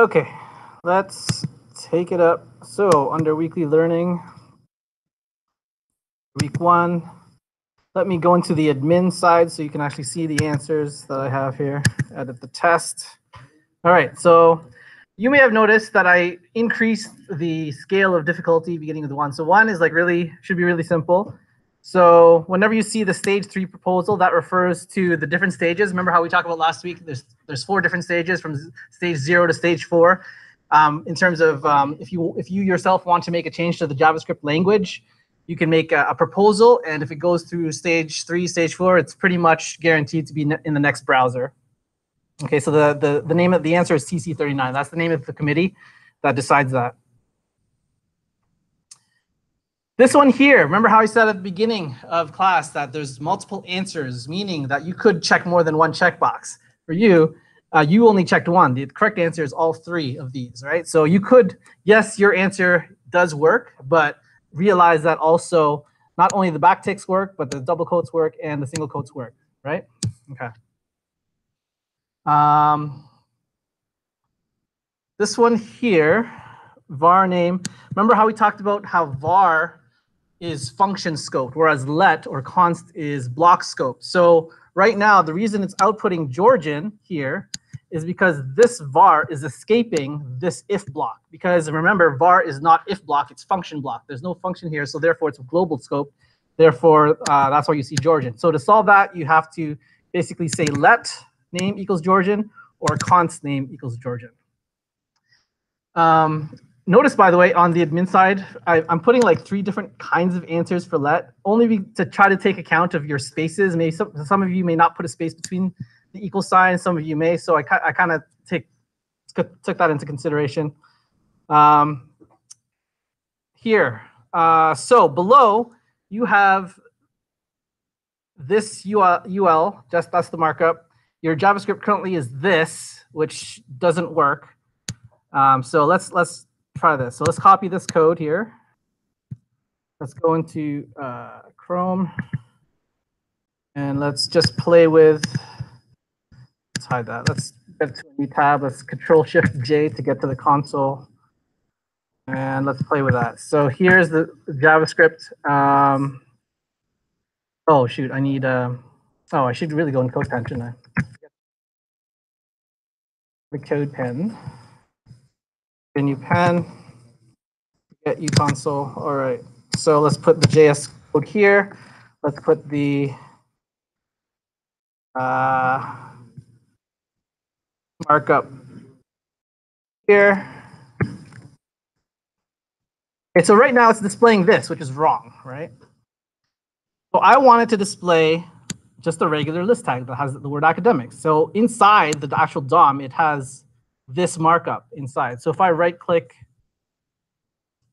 Okay, let's take it up. So under weekly learning, week 1, let me go into the admin side so you can actually see the answers that I have here. Edit the test. All right, so you may have noticed that I increased the scale of difficulty beginning with 1. So 1 is like should be really simple. So whenever you see the stage 3 proposal, that refers to the different stages. Remember how we talked about last week? There's 4 different stages from stage 0 to stage 4. In terms of if you yourself want to make a change to the JavaScript language, you can make a proposal, and if it goes through stage 3, stage 4, it's pretty much guaranteed to be in the next browser. Okay, so the name of the answer is TC39. That's the name of the committee that decides that. This one here, remember how I said at the beginning of class that there's multiple answers, meaning that you could check more than one checkbox. For you, you only checked 1. The correct answer is all 3 of these, right? So you could, yes, your answer does work, but realize that also not only the backticks work, but the double quotes work and the single quotes work, right? Okay. This one here, var name. Remember how we talked about how var is function scoped, whereas let or const is block scoped. So right now, the reason it's outputting Georgian here is because this var is escaping this if block. Because remember, var is not if block, it's function block. There's no function here, so therefore it's a global scope. Therefore, that's why you see Georgian. So to solve that, you have to basically say let name equals Georgian or const name equals Georgian. Notice, by the way, on the admin side, I'm putting like 3 different kinds of answers for let, only to try to take account of your spaces. Maybe some of you may not put a space between the equal sign, some of you may, so I kind of took that into consideration. Here, so below, you have this UL, that's the markup. Your JavaScript currently is this, which doesn't work. So let's try this. So let's copy this code here. Let's go into Chrome, and let's just play with. Let's hide that. Let's get to a new tab. Let's Control-Shift-J to get to the console, and let's play with that. So here's the JavaScript. Oh shoot, I need. Oh, I should really go in CodePen, shouldn't I? The CodePen. Get a new pen. Get uConsole. All right. So let's put the JS code here. Let's put the markup here. Okay, so right now it's displaying this, which is wrong, right? So I wanted to display just a regular list tag that has the word academics. So inside the actual DOM, it has this markup inside. So if I right-click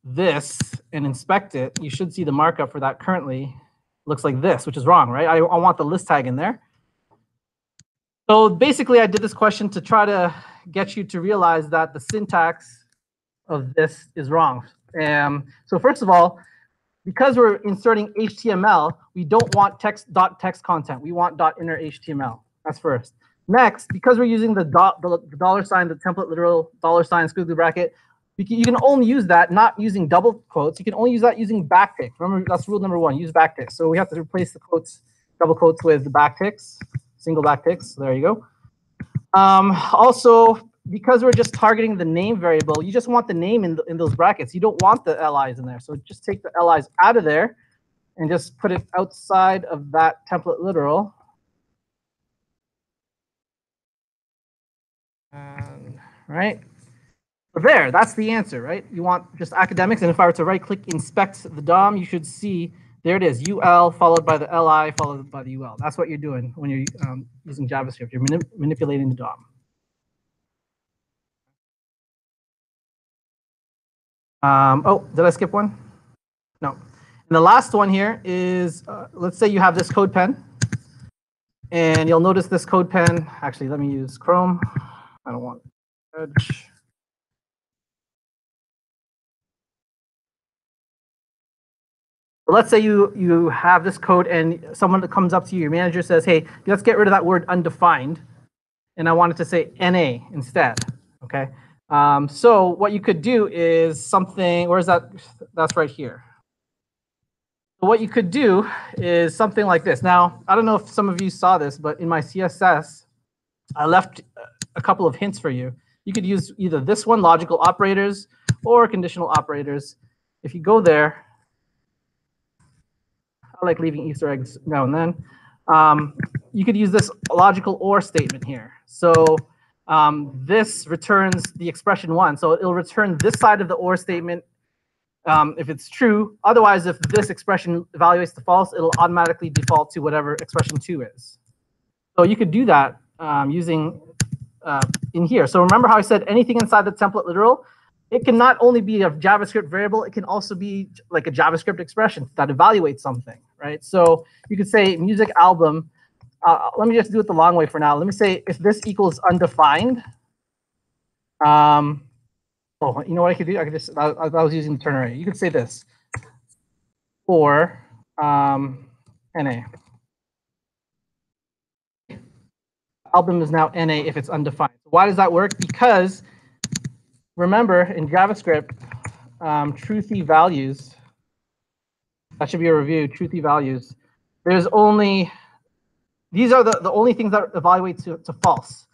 this and inspect it, you should see the markup for that currently looks like this, which is wrong, right? I want the list tag in there. So basically, I did this question to try to get you to realize that the syntax of this is wrong. So first of all, because we're inserting HTML, we don't want text content. We want .inner HTML. That's first. Next, because we're using the dollar sign, the template literal dollar sign, squiggly bracket, you can only use that not using double quotes. You can only use that using backtick. Remember, that's rule number 1, use backticks. So we have to replace the quotes, double quotes with the backticks, single backticks. So there you go. Also, because we're just targeting the name variable, you just want the name in those brackets. You don't want the LIs in there. So just take the LIs out of there and just put it outside of that template literal. Right? So there, that's the answer, right? You want just academics. And if I were to right-click inspect the DOM, you should see there it is, UL followed by the LI followed by the UL. That's what you're doing when you're using JavaScript. You're manipulating the DOM. Oh, did I skip one? No. And the last one here is, let's say you have this CodePen. And you'll notice this CodePen. Actually, let me use Chrome. I don't want Edge. Let's say you have this code and someone that comes up to you, your manager says, hey, let's get rid of that word undefined. And I want it to say NA instead. Okay. So what you could do is something, where's that? That's right here. So what you could do is something like this. Now, I don't know if some of you saw this, but in my CSS, I left a couple of hints for you. You could use either this one, logical operators, or conditional operators. If you go there, I like leaving Easter eggs now and then. You could use this logical OR statement here. So this returns the expression 1. So it'll return this side of the OR statement if it's true. Otherwise, if this expression evaluates to false, it'll automatically default to whatever expression 2 is. So you could do that using in here. So remember how I said anything inside the template literal? It can not only be a JavaScript variable, it can also be like a JavaScript expression that evaluates something, right? So you could say music album. Let me just do it the long way for now. Let me say if this equals undefined. Oh, you know what I could do? I could just, I was using the turn array. You could say this, or NA. Album is now NA if it's undefined. Why does that work? Because remember in JavaScript, truthy values, that should be a review, truthy values. There's only, these are the only things that evaluate to false.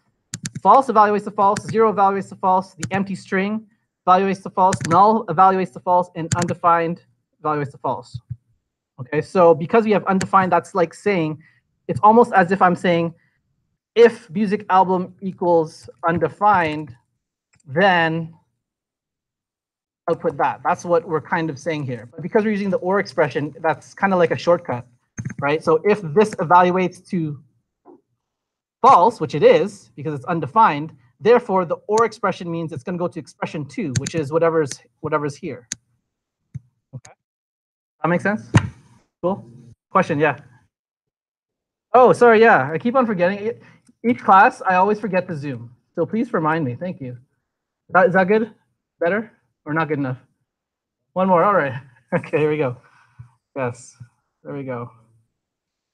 False evaluates to false, 0 evaluates to false, the empty string evaluates to false, null evaluates to false, and undefined evaluates to false. Okay, so because we have undefined, that's like saying, it's almost as if I'm saying, if music album equals undefined, then output that. That's what we're kind of saying here. But because we're using the OR expression, that's kind of like a shortcut, right? So if this evaluates to false, which it is, because it's undefined, therefore the OR expression means it's going to go to expression 2, which is whatever's here. Okay, that makes sense? Cool. Question, yeah. Oh, sorry, yeah. I keep on forgetting it. Each class, I always forget the Zoom. So please remind me. Thank you. Is that good? Better? Or not good enough? One more. All right. Okay, here we go. Yes. There we go.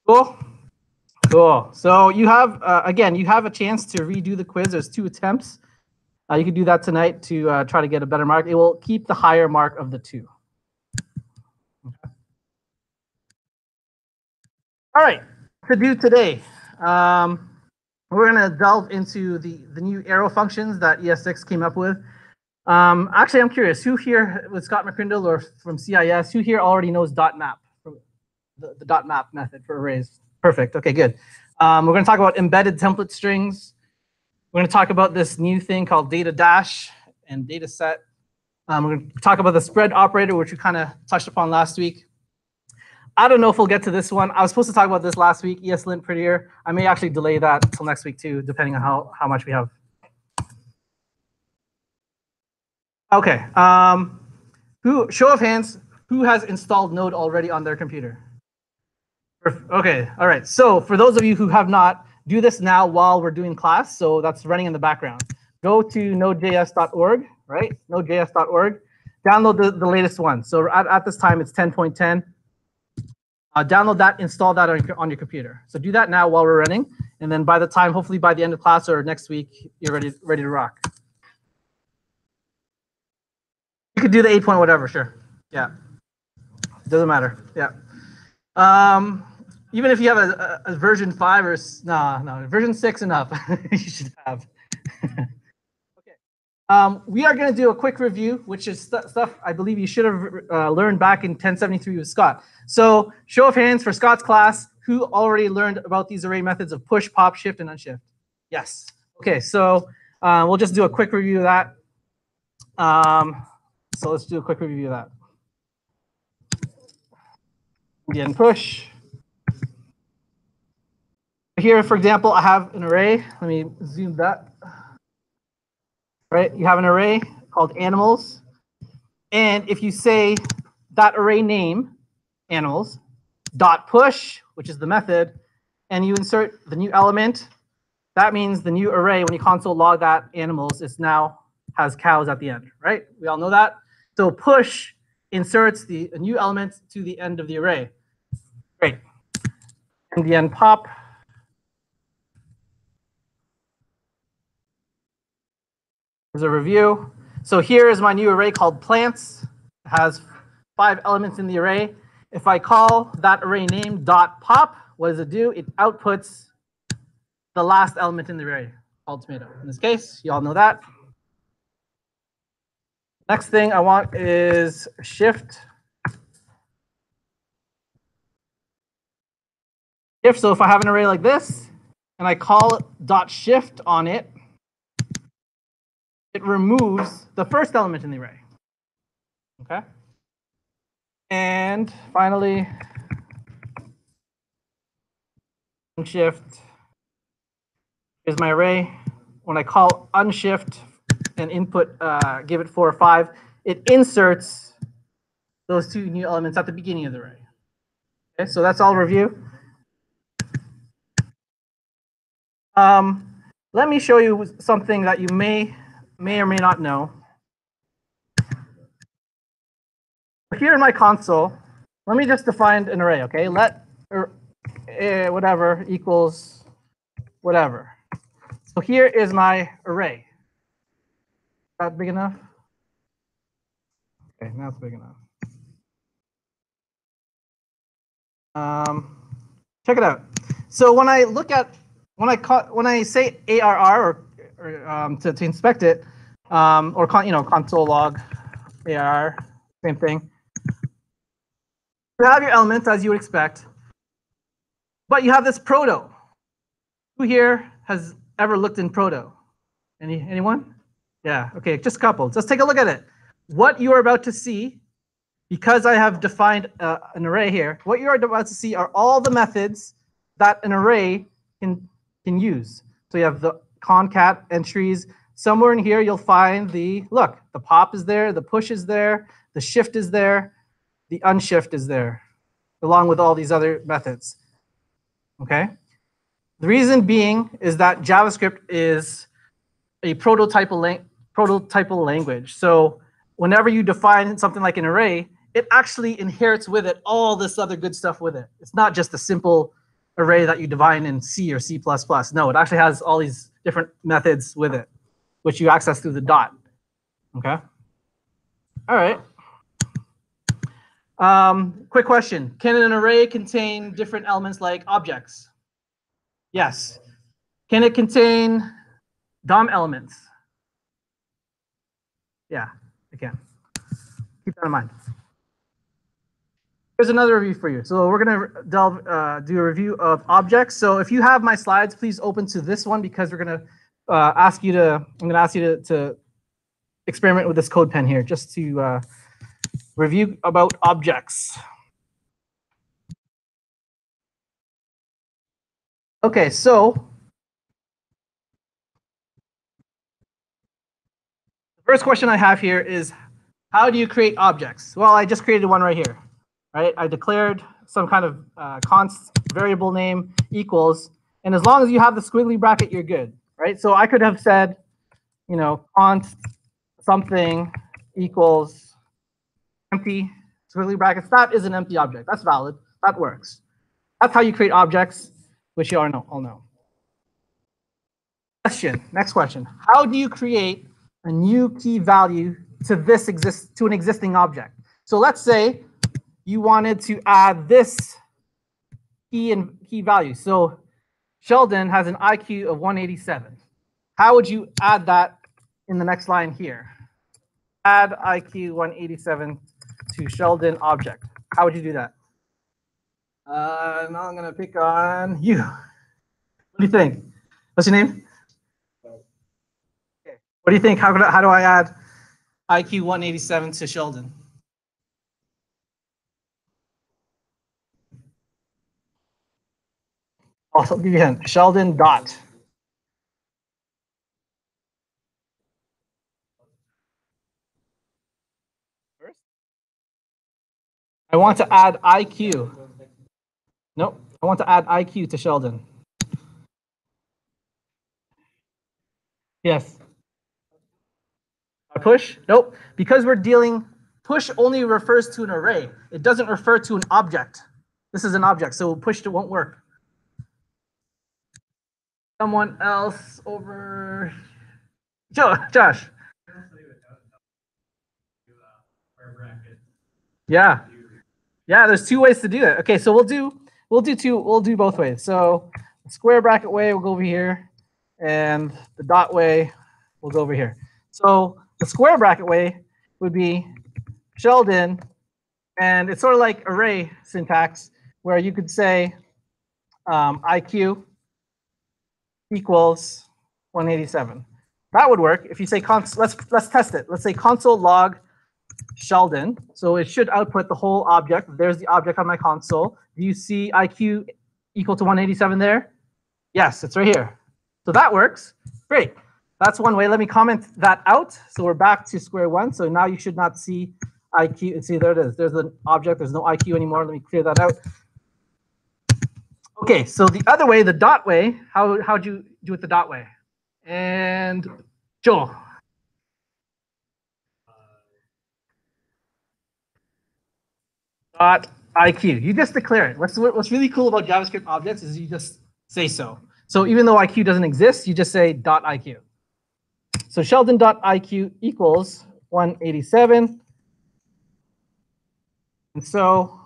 Cool. Cool. So you have, again, you have a chance to redo the quiz. There's 2 attempts. You can do that tonight to try to get a better mark. It will keep the higher mark of the 2. Okay. All right. To do today, we're going to delve into the new arrow functions that ES6 came up with. Actually, I'm curious, who here with Scott McCrindle or from CIS, who here already knows .map, the .map method for arrays? Perfect. Okay, good. We're going to talk about embedded template strings. We're going to talk about this new thing called data dash and data set. We're going to talk about the spread operator, which we kind of touched upon last week. I don't know if we'll get to this one. I was supposed to talk about this last week, ESLint prettier. I may actually delay that until next week too, depending on how much we have. Okay. Show of hands, who has installed Node already on their computer? Okay. All right. So for those of you who have not, do this now while we're doing class. So that's running in the background. Go to nodejs.org, right? Nodejs.org. Download the latest one. So at this time, it's 10.10. Download that, install that on your computer. So do that now while we're running. And then by the time, hopefully by the end of class or next week, you're ready to rock. You could do the 8 point whatever, sure. Yeah. Doesn't matter. Yeah. Even if you have a version 5 or no, version 6 enough, you should have. Okay. We are going to do a quick review, which is stuff I believe you should have learned back in 1073 with Scott. So show of hands for Scott's class, who already learned about these array methods of push, pop, shift, and unshift? Yes. Okay, so we'll just do a quick review of that. So let's do a quick review of that. Again, push. Here, for example, I have an array. Let me zoom that. Right, you have an array called animals. And if you say that array name, animals, dot push, which is the method, and you insert the new element, that means the new array, when you console log that animals, is now has cows at the end, right? We all know that. So push inserts a new element to the end of the array. Great. And the end pop. Here's a review. So here is my new array called plants. It has 5 elements in the array. If I call that array name .pop, what does it do? It outputs the last element in the array called tomato. In this case, you all know that. Next thing I want is shift. So if I have an array like this and I call .shift on it, it removes the first element in the array. Okay. And finally, shift is my array. When I call unshift and input, give it 4 or 5, it inserts those 2 new elements at the beginning of the array. Okay, so that's all review. Let me show you something that you may or may not know. Here in my console, let me just define an array, okay? Let whatever equals whatever. So here is my array. Is that big enough? Okay, now it's big enough. Check it out. So when I look at when I say ARR or to inspect it, or console log ARR, same thing. You have your elements as you would expect, but you have this proto. Who here has ever looked in proto? Anyone? Yeah. Okay. Just a couple. Let's take a look at it. What you are about to see, because I have defined an array here, what you are about to see are all the methods that an array can use. So you have the concat entries. Somewhere in here, you'll find the pop is there, the push is there, the shift is there, the unshift is there, along with all these other methods. Okay. The reason being is that JavaScript is a prototypal language. So whenever you define something like an array, it actually inherits with it all this other good stuff with it. It's not just a simple array that you define in C or C++. No, it actually has all these different methods with it, which you access through the dot. Okay. All right. Quick question. Can an array contain different elements like objects? Yes. Can it contain DOM elements? Yeah, it can. Keep that in mind. Here's another review for you. So we're going to do a review of objects. So if you have my slides, please open to this one because we're going to ask you to experiment with this code pen here just to review about objects. Okay, so the first question I have here is, how do you create objects? Well, I just created one right here. Right? I declared some kind of const variable name equals, and as long as you have the squiggly bracket, you're good, right? So I could have said, const something equals empty squiggly brackets. That is an empty object. That's valid. That works. That's how you create objects, which you all know. Next question. How do you create a new key value to an existing object? So let's say you wanted to add this key value. So Sheldon has an IQ of 187. How would you add that in the next line here? Add IQ 187 to Sheldon object. How would you do that? Now I'm going to pick on you. What do you think? What's your name? Okay. What do you think? How do I add IQ 187 to Sheldon? Also, I'll give you a hint. Sheldon dot. First, I want to add IQ. Nope. I want to add IQ to Sheldon. Yes. Push? Nope. Because we're dealing, push only refers to an array. It doesn't refer to an object. This is an object, so push won't work. Someone else over. Josh. Yeah. Yeah, there's two ways to do it. Okay, so we'll do both ways. So the square bracket way will go over here, and the dot way will go over here. So the square bracket way would be Sheldon, and it's sort of like array syntax, where you could say IQ equals 187. That would work if you say let's test it. Let's say console log Sheldon. So it should output the whole object. There's the object on my console. Do you see IQ equal to 187 there? Yes, it's right here. So that works. Great. That's one way. Let me comment that out. So we're back to square one. So now you should not see IQ. See, there it is. There's an object. There's no IQ anymore. Let me clear that out. Okay, so the other way, the dot way, how'd you do it the dot way? And Joel. Dot IQ. You just declare it. What's really cool about JavaScript objects is you just say so. So even though IQ doesn't exist, you just say dot IQ. So Sheldon.IQ equals 187. And so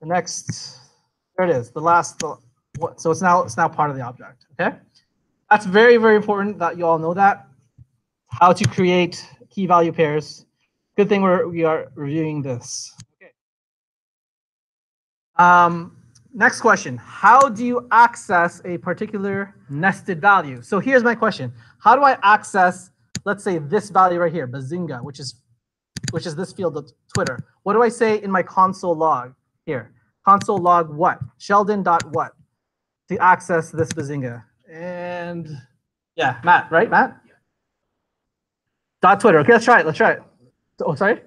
the next, there it is, the last, so it's now part of the object, okay? That's very, very important that you all know that. How to create key value pairs. Good thing we are reviewing this. Okay. Next question. How do you access a particular nested value? So here's my question. How do I access, let's say, this value right here, Bazinga, which is this field of Twitter? What do I say in my console log here? Console log what? Sheldon.what to access this Bazinga. And yeah, Matt, right? Matt? Yeah. Dot Twitter. Okay, let's try it. Let's try it. Oh, sorry?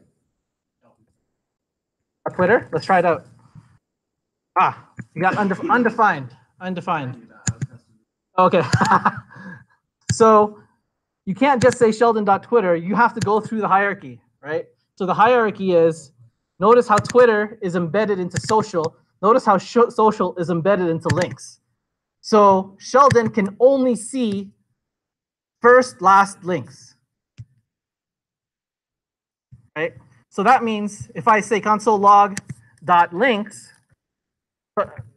Dot Twitter? Let's try it out. Ah, you got undefined. Okay. So you can't just say Sheldon.Twitter. You have to go through the hierarchy, right? So the hierarchy is, notice how Twitter is embedded into social. Notice how social is embedded into links. So Sheldon can only see first, last links, right? So that means if I say console log dot links,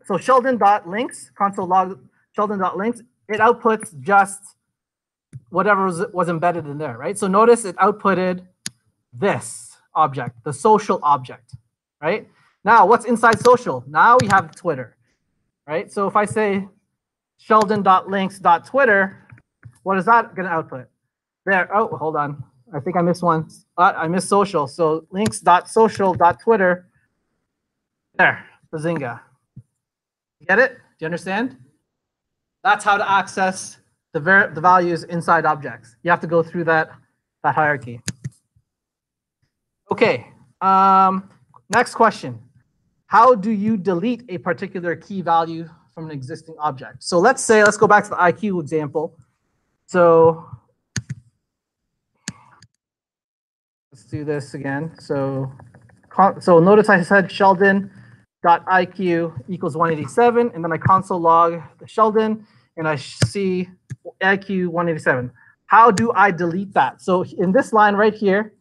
so Sheldon.links, console log Sheldon.links, it outputs just whatever was embedded in there, right? So notice it outputted this object, the social object, right? Now, what's inside social? Now we have Twitter, right? So if I say Sheldon.links.Twitter, what is that going to output? There. Oh, hold on. I think I missed one. I missed social. So links.social.Twitter. There. Bazinga. Get it? Do you understand? That's how to access the values inside objects. You have to go through that hierarchy. Okay. Next question. How do you delete a particular key value from an existing object? So let's go back to the IQ example. So let's do this again. So notice I said Sheldon.IQ equals 187, and then I console log the Sheldon, and I see IQ 187. How do I delete that? So in this line right here,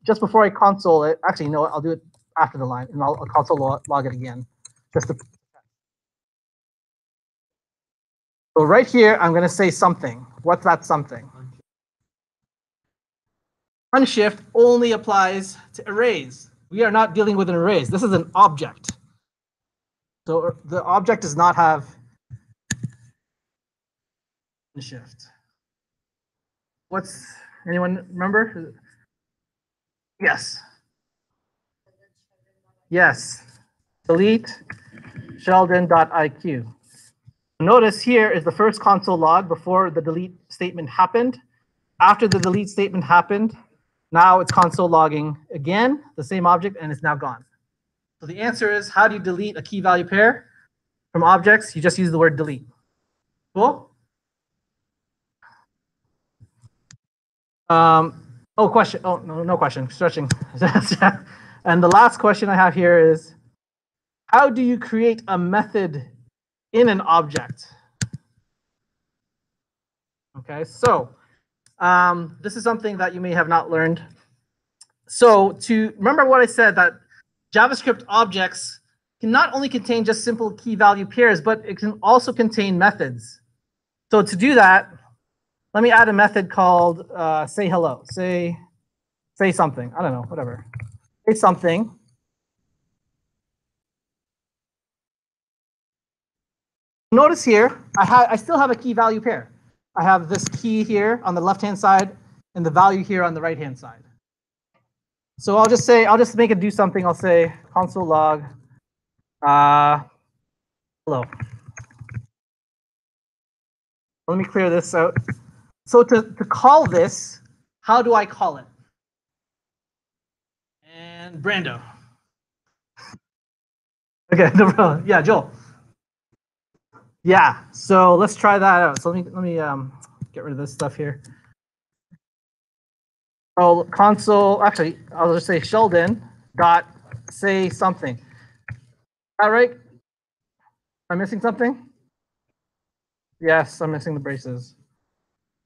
just before I console it, actually, you know what, I'll do it after the line, and I'll console log it again. So right here, I'm going to say something. What's that something? Unshift only applies to arrays. We are not dealing with an arrays. This is an object. So the object does not have unshift. Anyone remember? Yes. Yes. Delete Sheldon.IQ. Notice here is the first console log before the delete statement happened. After the delete statement happened, now it's console logging again, the same object, and it's now gone. So the answer is, how do you delete a key value pair from objects? You just use the word delete. Cool? Question. Oh, no question. Stretching. And the last question I have here is, how do you create a method in an object? Okay, so this is something that you may have not learned. So remember what I said, that JavaScript objects can not only contain just simple key value pairs, but it can also contain methods. So to do that, let me add a method called say hello. Say something. I don't know, whatever. Say something. Notice here, I still have a key value pair. I have this key here on the left-hand side and the value here on the right-hand side. So I'll just make it do something. I'll say console log hello. Let me clear this out. So to call this, how do I call it? And Brando. Okay, no problem. Yeah, Joel. Yeah, so let's try that out. So let me get rid of this stuff here. So console, actually, I'll just say Sheldon dot say something. All right? Am I missing something? Yes, I'm missing the braces.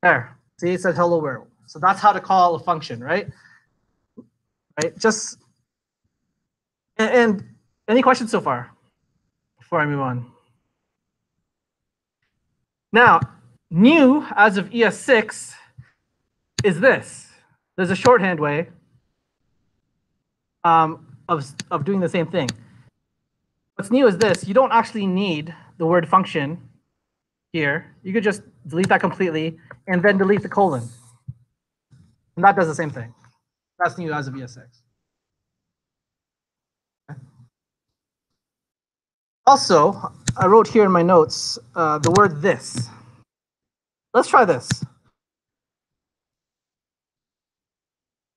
There. See, it says hello world. So that's how to call a function, right? Right. Just and any questions so far before I move on? Now, new as of ES6 is this. There's a shorthand way of doing the same thing. What's new is this. You don't actually need the word function here. You could just delete that completely and then delete the colon. And that does the same thing. That's new as of ES6. Okay. Also, I wrote here in my notes the word this. Let's try this.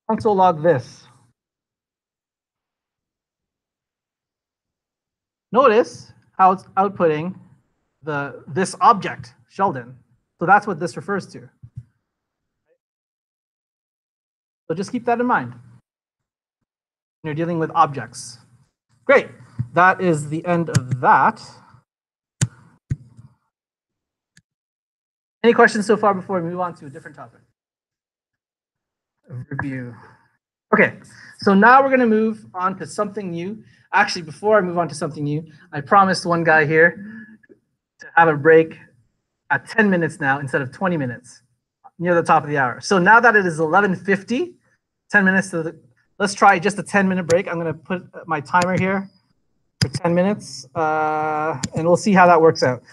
Console log this. Notice how it's outputting this object, Sheldon. So that's what this refers to. So just keep that in mind when you're dealing with objects. Great. That is the end of that. Any questions so far before we move on to a different topic? Review. Okay, so now we're going to move on to something new. Actually, before I move on to something new, I promised one guy here to have a break at 10 minutes now instead of 20 minutes near the top of the hour. So now that it is 11:50, 10 minutes to the, let's try just a 10-minute break. I'm going to put my timer here for 10 minutes, and we'll see how that works out.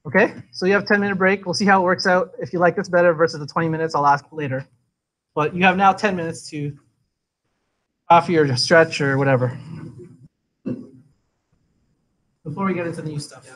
Okay, so you have a 10-minute break. We'll see how it works out. If you like this better versus the 20 minutes, I'll ask later. But you have now 10 minutes to coffee or stretch or whatever. Before we get into the new stuff.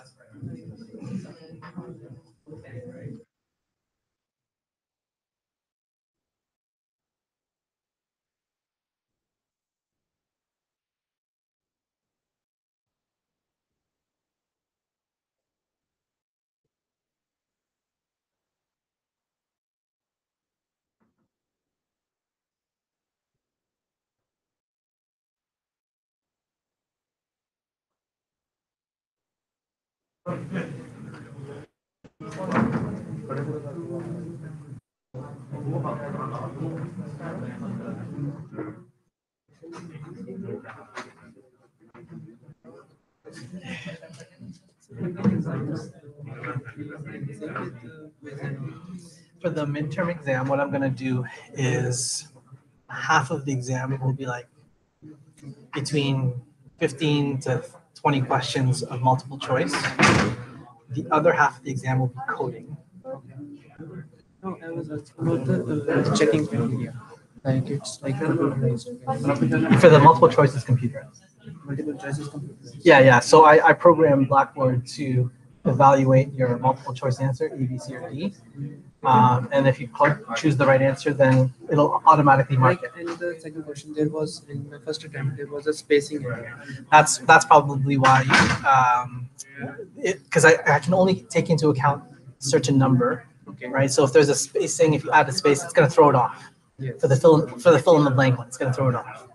For the midterm exam, what I'm going to do is half of the exam will be like between 15 to 20 questions of multiple choice. The other half of the exam will be coding. No, I was asking about the checking criteria. Like it's like For the multiple choices computer. multiple choices computer. Yeah. So I programmed Blackboard to evaluate your multiple choice answer, A, B, C, or D. And if you choose the right answer, then it'll automatically mark it. And the second question, there was in my first attempt, there was a spacing error. That's probably why, because I can only take into account a certain number, Okay. right? So if there's a spacing, if you add a space, it's going to throw it off. Yes. For the fill in the blank one, it's going to throw it off.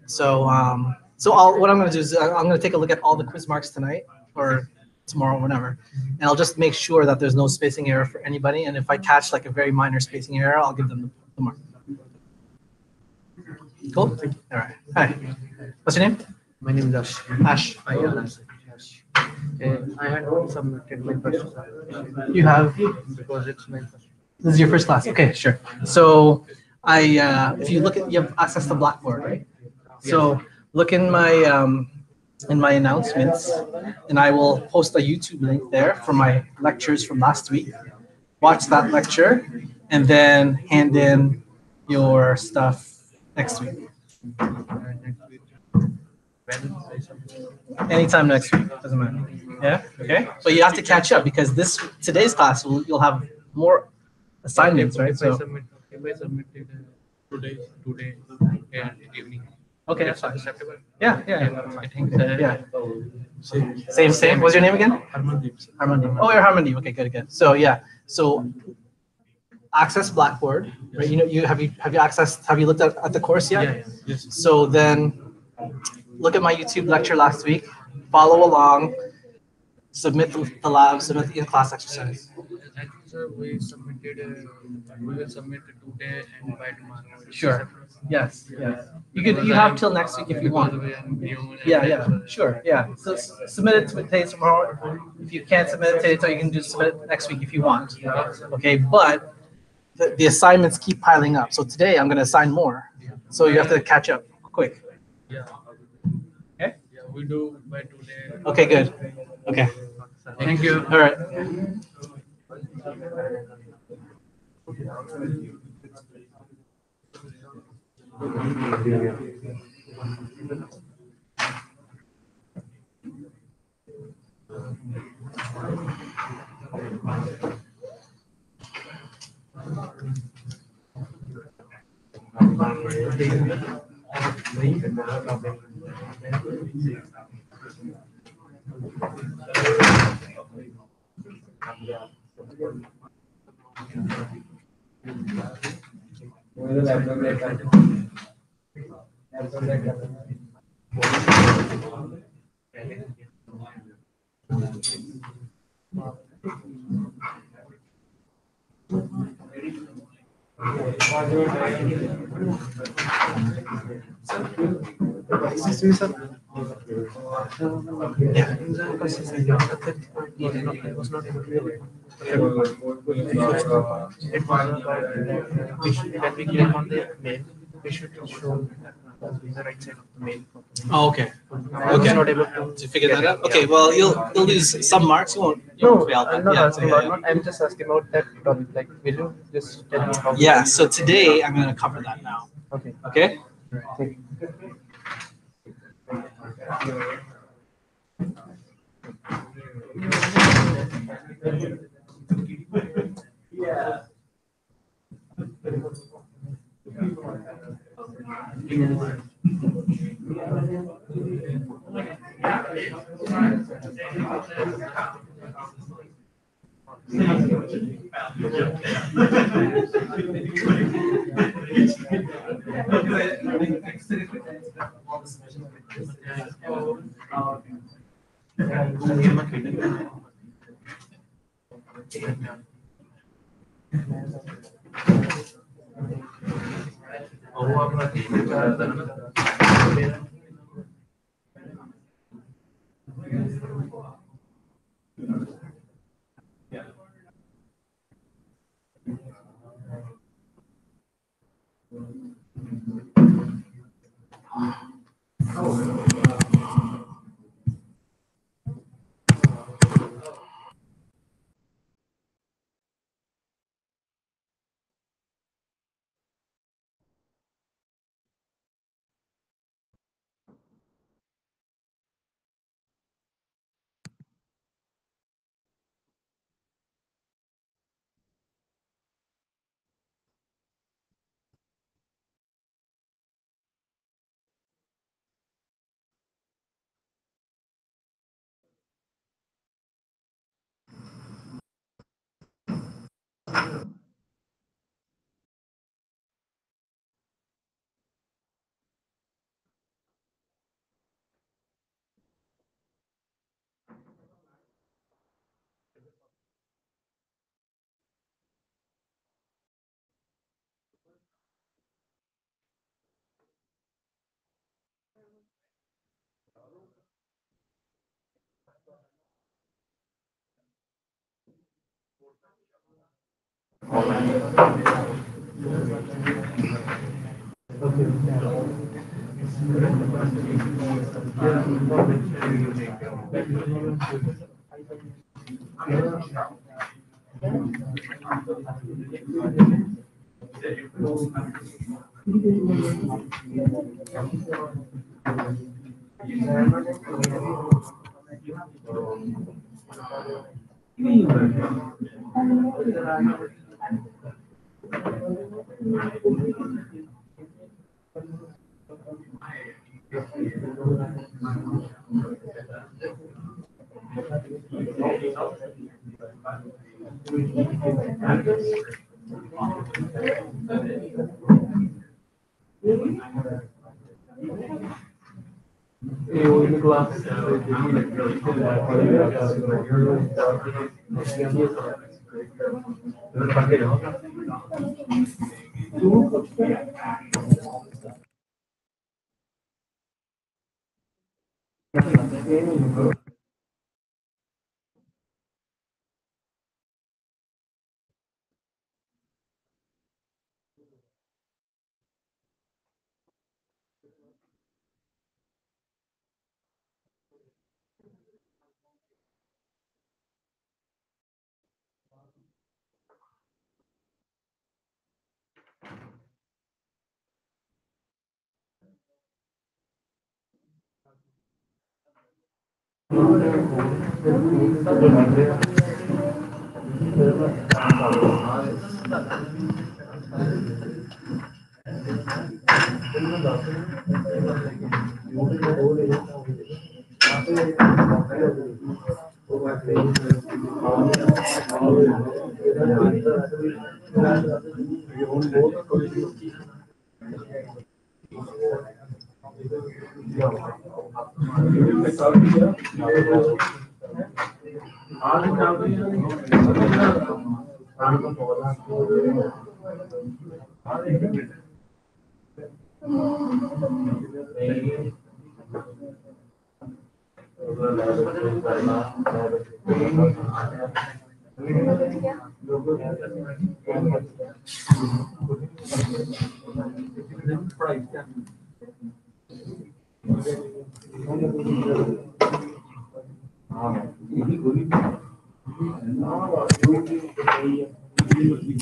So what I'm going to do is I'm going to take a look at all the quiz marks tonight or tomorrow, whenever, and I'll just make sure that there's no spacing error for anybody. And if I catch like a very minor spacing error, I'll give them the mark. Cool. All right. Hi. What's your name? My name is Ash. Ash. Ash. I had submitted my first class You have. because it's my first. This is your first class. Okay, sure. So if you look at, you have access to Blackboard, right? So look in my announcements, and I will post a YouTube link there for my lectures from last week. Watch that lecture, and then hand in your stuff next week. Next week. When I submit. Anytime next week, doesn't matter. Yeah. Okay. But you have to catch up because today's class you'll have more assignments, right? If I submitted today and evening. Okay, that's It's fine. acceptable. Yeah, yeah. I think Yeah. Same. What's your name again? Harmandeep. Harmandeep. Oh, you're Harmandeep. Okay, good. So yeah. So access Blackboard, right? You know, have you looked at the course yet? Yeah. Yes. So then look at my YouTube lecture last week, follow along, submit the lab, submit the in-class exercise. I think sir, we submitted. We will submit today and by tomorrow. Sure. Yes. You have till next week if you want. Yeah. Sure. Yeah. So submit it today, tomorrow. If you can't submit it today, so you can just submit it next week if you want. Okay, but the assignments keep piling up. So today I'm going to assign more. So you have to catch up quick. Yeah. Okay. Yeah, we do by today. Okay. Good. Okay. Thank you. All right. Yeah. I was not able to do it. It was when we click on the mail, we should show the right side of the mail. Oh, okay. I was not able To figure that out. Okay. Well, you'll lose some marks. You won't fail. I'm But not yeah, asking yeah, about. I'm just asking about that topic. Like, will you just tell me how? yeah. So today I'm going to cover that now. Okay. Okay. Thank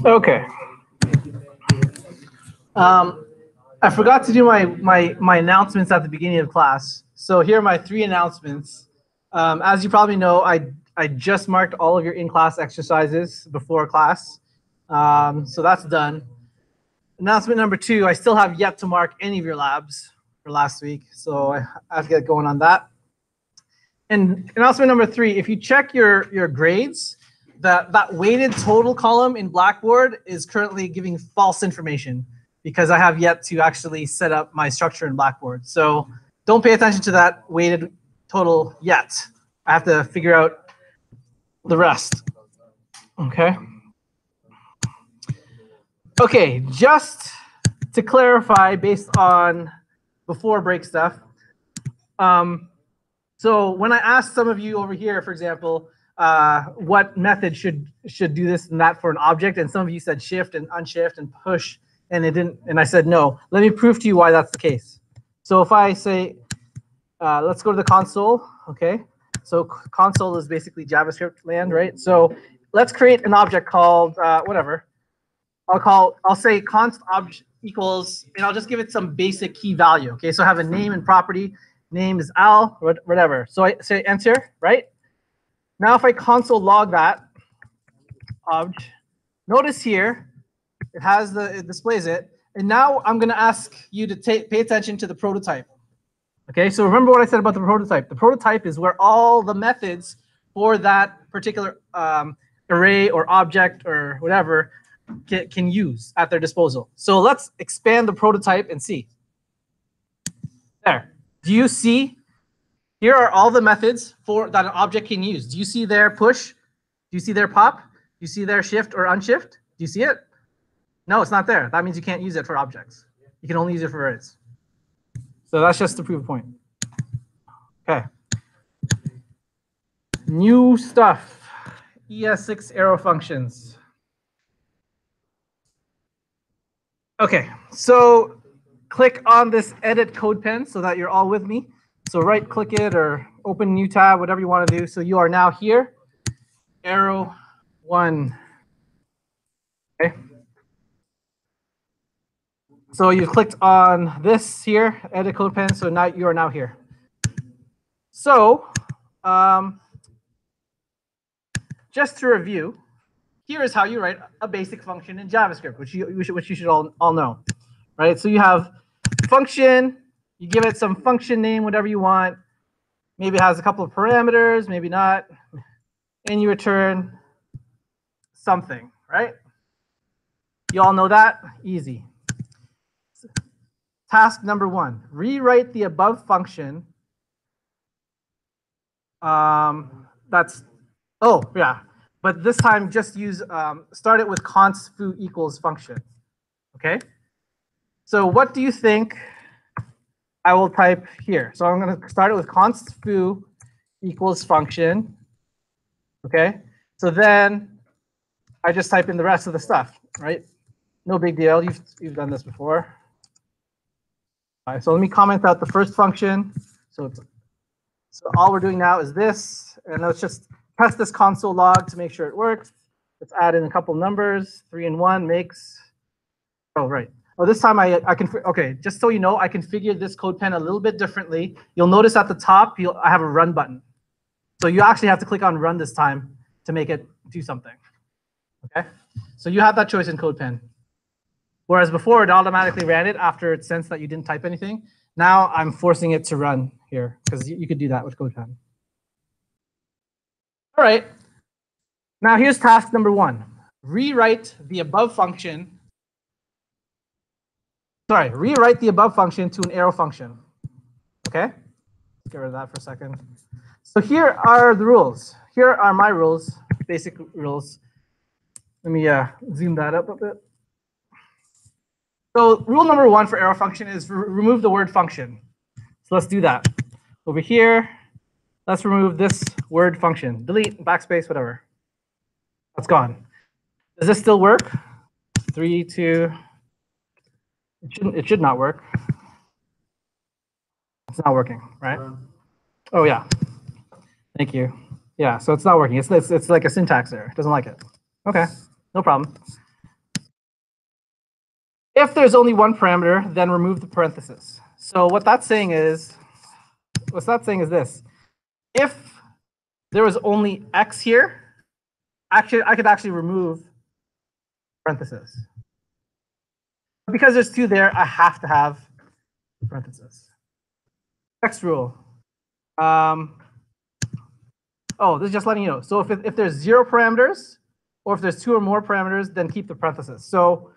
Okay. I forgot to do my announcements at the beginning of class. So here are my 3 announcements. As you probably know, I just marked all of your in-class exercises before class. So that's done. Announcement number 2, I still have yet to mark any of your labs for last week. So I have to get going on that. And announcement number 3, if you check your grades, that weighted total column in Blackboard is currently giving false information because I have yet to actually set up my structure in Blackboard. So don't pay attention to that weighted total yet. I have to figure out the rest. Okay. Okay, just to clarify based on before break stuff. So when I asked some of you over here, for example, what method should do this and that for an object, and some of you said shift and unshift and push, and it didn't, and I said no. Let me prove to you why that's the case. So if I say, let's go to the console, okay? So console is basically JavaScript land, right? So let's create an object called whatever. I'll say const object equals, and I'll just give it some basic key value. Okay, so I have a name and property. Name is Al, whatever. So I say enter, right? Now if I console log that object, notice here it displays it. And now I'm going to ask you to pay attention to the prototype. Okay, so remember what I said about the prototype. The prototype is where all the methods for that particular array or object or whatever can use at their disposal. So let's expand the prototype and see. There. Do you see? Here are all the methods that an object can use. Do you see their push? Do you see their pop? Do you see their shift or unshift? Do you see it? No, it's not there. That means you can't use it for objects. You can only use it for arrays. So that's just to prove a point. Okay. New stuff ES6 arrow functions. Okay, so click on this edit code pen so that you're all with me. So right click it or open new tab, whatever you want to do. So you are now here, arrow 1. Okay. So you've clicked on this here, edit code pen. So now you are now here. So just to review, here is how you write a basic function in JavaScript, which you should all know, right? So you have function, you give it some function name, whatever you want. Maybe it has a couple of parameters, maybe not, and you return something, right? You all know that? Easy. Task number 1, rewrite the above function. But this time just use, start it with const foo equals function, okay? So what do you think I will type here? So I'm going to start it with const foo equals function, okay? So then I just type in the rest of the stuff, right? No big deal, you've done this before. All right, so let me comment out the first function. So all we're doing now is this, and let's just test this console log to make sure it works. Let's add in a couple numbers. 3 and 1 makes, oh, right. Oh, this time I can, okay, just so you know, I configured this code pen a little bit differently. You'll notice at the top, I have a run button. So you actually have to click on run this time to make it do something, okay? So you have that choice in code pen. Whereas before, it automatically ran it after it sensed that you didn't type anything. Now I'm forcing it to run here, because you could do that with code pen. All right. Now here's task number 1. Rewrite the above function. Sorry, rewrite the above function to an arrow function. Okay? Get rid of that for a second. So here are the rules. Here are my rules, basic rules. Let me zoom that up a bit. So rule number 1 for arrow function is remove the word function. So let's do that. Over here, let's remove this word function. Delete, backspace, whatever. That's gone. Does this still work? 3, 2. It should not work. It's not working, right? Oh yeah. Thank you. Yeah, so it's not working. It's like a syntax error. It doesn't like it. Okay, no problem. If there's only one parameter, then remove the parenthesis. So what that's saying is this. If there was only x here, actually I could actually remove parenthesis. But because there's 2 there, I have to have parenthesis. Next rule. Oh, this is just letting you know. So if there's 0 parameters, or if there's 2 or more parameters, then keep the parenthesis. So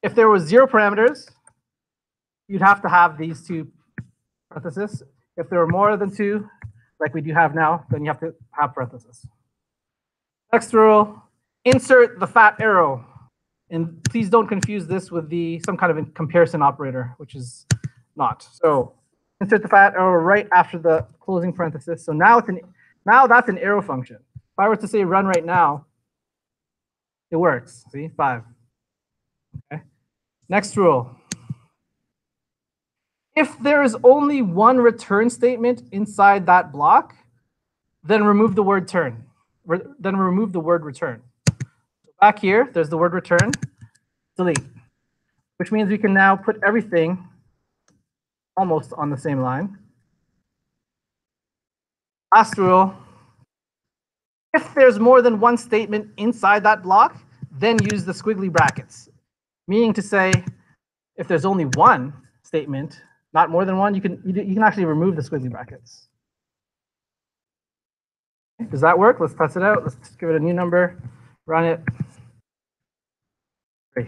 if there was 0 parameters, you'd have to have these 2 parentheses. If there were more than 2, like we do have now, then you have to have parentheses. Next rule, insert the fat arrow. And please don't confuse this with some kind of comparison operator, which is not. So insert the fat arrow right after the closing parenthesis. So now that's an arrow function. If I were to say run right now, it works. See, 5. Okay. Next rule. If there is only one return statement inside that block, then remove the word return. So back here, there's the word return, delete, which means we can now put everything almost on the same line. Last rule. If there's more than one statement inside that block, then use the squiggly brackets. Meaning to say, if there's only one statement, not more than one, you can actually remove the squiggly brackets. Does that work? Let's test it out. Let's give it a new number, run it. Great.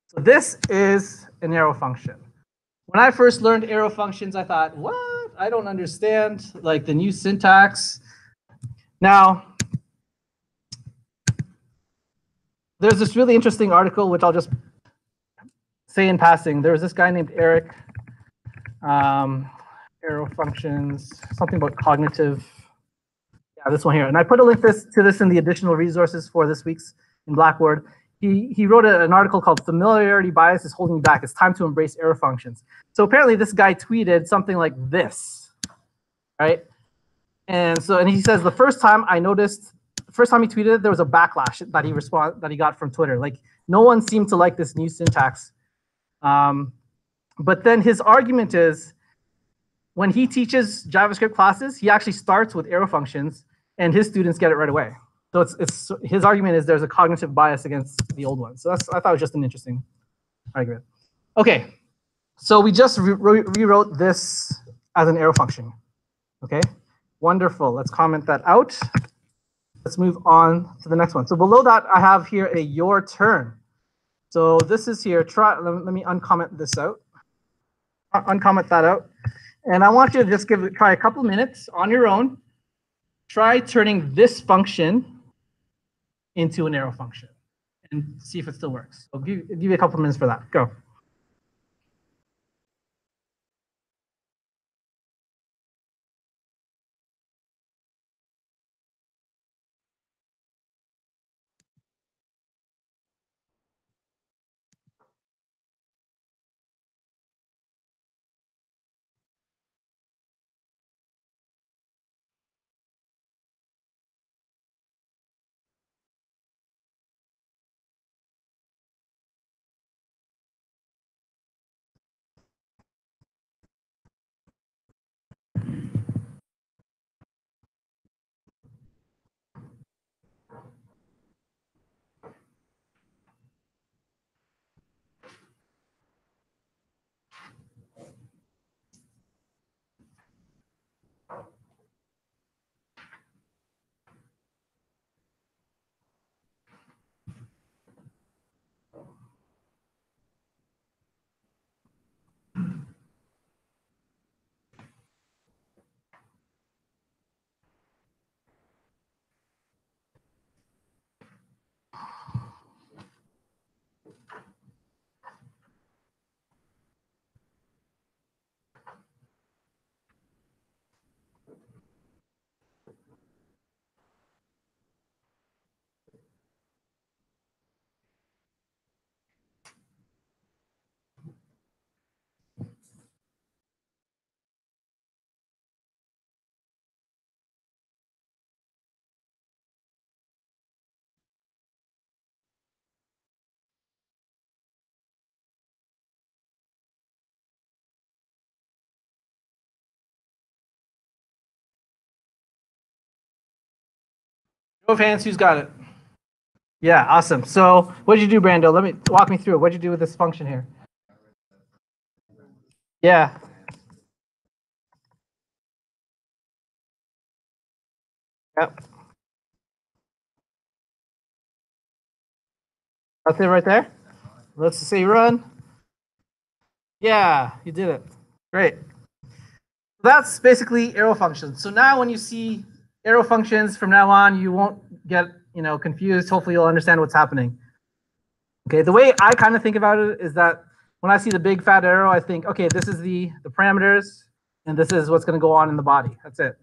So this is an arrow function. When I first learned arrow functions, I thought, what? I don't understand like the new syntax. Now, there's this really interesting article, which I'll just say in passing. There was this guy named Eric, arrow functions, something about cognitive. Yeah, This one here. And I put a link to this in the additional resources for this week's in Blackboard. He wrote an article called "Familiarity Bias is Holding You Back. It's Time to Embrace Error Functions." So apparently this guy tweeted something like this, right? And he says the first time he tweeted, there was a backlash that he got from Twitter. Like no one seemed to like this new syntax. But then his argument is when he teaches JavaScript classes, he actually starts with arrow functions, and his students get it right away. So it's his argument is there's a cognitive bias against the old one. So I thought it was just an interesting argument. Okay, so we just rewrote this as an arrow function. Okay, wonderful. Let's comment that out. Let's move on to the next one. So below that, I have here a your turn. So this is here. Let me uncomment this out. Uncomment that out. And I want you to just try a couple minutes on your own. Try turning this function into an arrow function and see if it still works. I'll give you a couple minutes for that. Go. Show of hands, who's got it? Yeah, awesome. So what did you do, Brando? Walk me through it. What did you do with this function here? Yeah. Yep. That's it right there. Let's say run. Yeah, you did it. Great. That's basically arrow functions. So now when you see arrow functions from now on, you won't get confused. Hopefully you'll understand what's happening. Okay, the way I kind of think about it is that when I see the big fat arrow, I think, okay, this is the parameters, and this is what's going to go on in the body. That's it.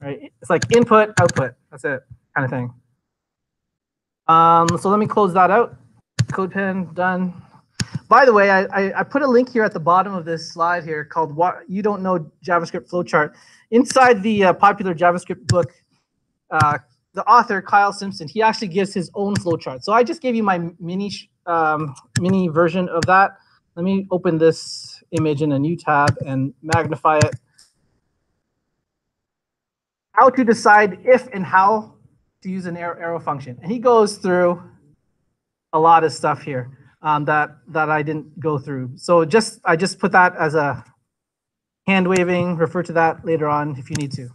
Right? It's like input, output. That's it, kind of thing. So let me close that out. CodePen done. By the way, I put a link here at the bottom of this slide here called "What You Don't Know JavaScript Flowchart." Inside the popular JavaScript book, the author Kyle Simpson, he actually gives his own flowchart. So I just gave you my mini version of that. Let me open this image in a new tab and magnify it. How to decide if and how to use an arrow function, and he goes through a lot of stuff here. That I didn't go through. So I just put that as a hand waving. Refer to that later on if you need to.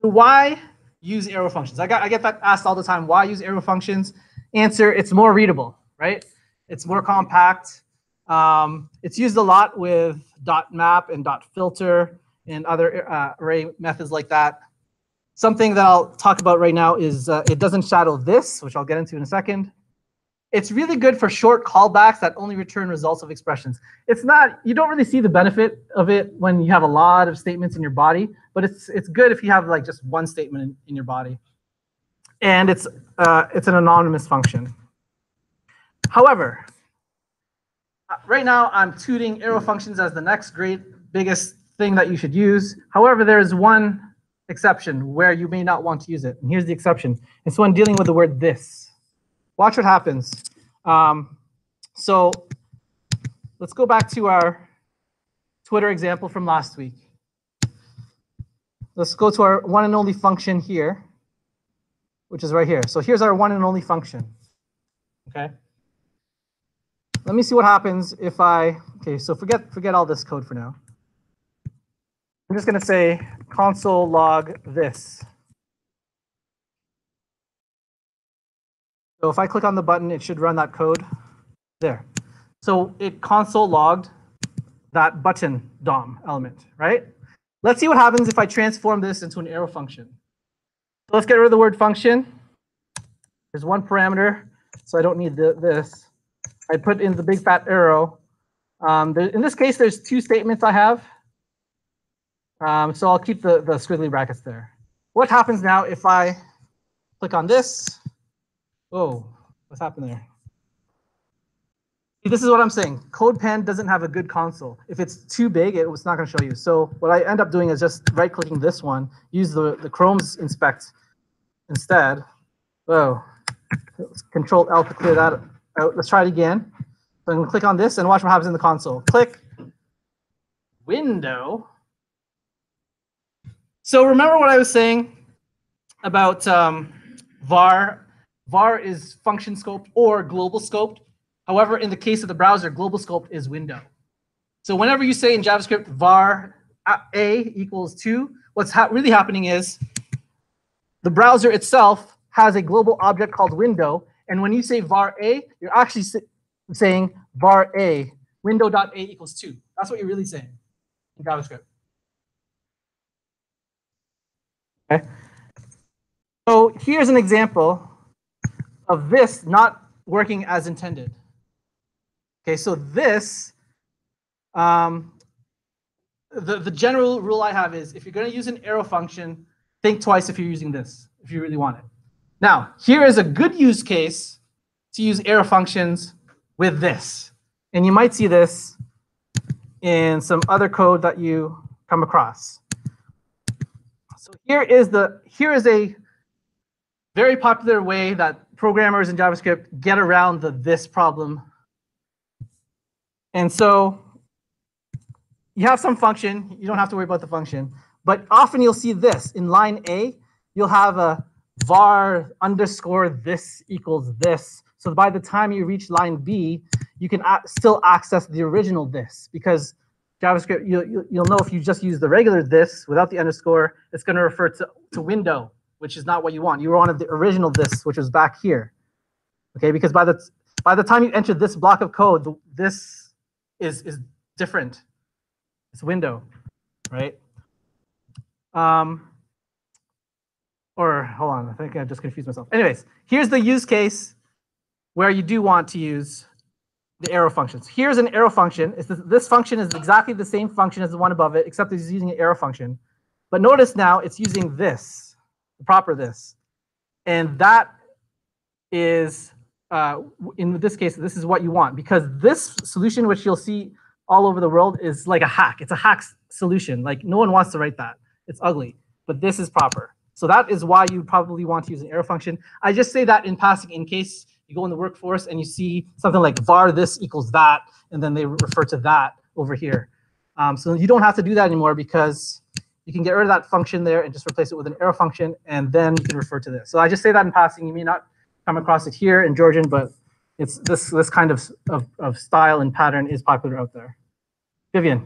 So why use arrow functions? I get that asked all the time. Why use arrow functions? Answer: it's more readable, right? It's more compact. It's used a lot with .map and .filter and other array methods like that. Something that I'll talk about right now is it doesn't shadow this, which I'll get into in a second. It's really good for short callbacks that only return results of expressions. It's not, you don't really see the benefit of it when you have a lot of statements in your body, but it's good if you have like just one statement in your body. And it's an anonymous function. However, right now I'm tuning arrow functions as the next biggest thing that you should use. However, there is one exception where you may not want to use it. And here's the exception. It's when dealing with the word this. Watch what happens. So let's go back to our Twitter example from last week. Let's go to our one and only function here, which is right here. So here's our one and only function. Okay. Let me see what happens if okay, so forget all this code for now. I'm just going to say console log this. So if I click on the button, it should run that code there. So it console logged that button DOM element, right? Let's see what happens if I transform this into an arrow function. So let's get rid of the word function. There's one parameter, so I don't need this. I put in the big fat arrow. In this case, there's two statements I have. So I'll keep the squiggly brackets there. What happens now if I click on this? Oh, what's happened there? See, this is what I'm saying. CodePen doesn't have a good console. If it's too big, it's not going to show you. So what I end up doing is just right-clicking this one, use the Chrome's inspect instead. Whoa. Control L to clear that out. Let's try it again. So I'm going to click on this and watch what happens in the console. Click. Window. So remember what I was saying about var. var is function scoped or global scoped. However, in the case of the browser, global scoped is window. So whenever you say in JavaScript var a equals 2, what's really happening is the browser itself has a global object called window. And when you say var a, you're actually saying var a, window.a equals 2. That's what you're really saying in JavaScript. Okay. So here's an example of this not working as intended. Okay, so this, the general rule I have is if you're going to use an arrow function, think twice if you're using this, if you really want it. Now, here is a good use case to use arrow functions with this. And you might see this in some other code that you come across. So here is a very popular way that programmers in JavaScript get around this problem. And so you have some function. You don't have to worry about the function. But often you'll see this. In line A, you'll have a var underscore this equals this. So by the time you reach line B, you can still access the original this. Because JavaScript, you'll know if you just use the regular this without the underscore, it's going to refer to window, which is not what you want. You wanted the original this, which was back here. Okay, because by the time you enter this block of code, this is different. It's window, right? Or hold on, I think I just confused myself. Anyways, here's the use case where you do want to use the arrow functions. Here's an arrow function. This function is exactly the same function as the one above it, except it's using an arrow function. But notice now it's using this, the proper this. And that is, in this case, this is what you want. Because this solution, which you'll see all over the world, is like a hack. It's a hack solution. Like, no one wants to write that. It's ugly. But this is proper. So that is why you probably want to use an arrow function. I just say that in passing in case you go in the workforce and you see something like var this equals that, and then they refer to that over here. So you don't have to do that anymore because you can get rid of that function there and just replace it with an arrow function, and then you can refer to this. So I just say that in passing. You may not come across it here in Georgian, but it's this kind of style and pattern is popular out there. Vivian.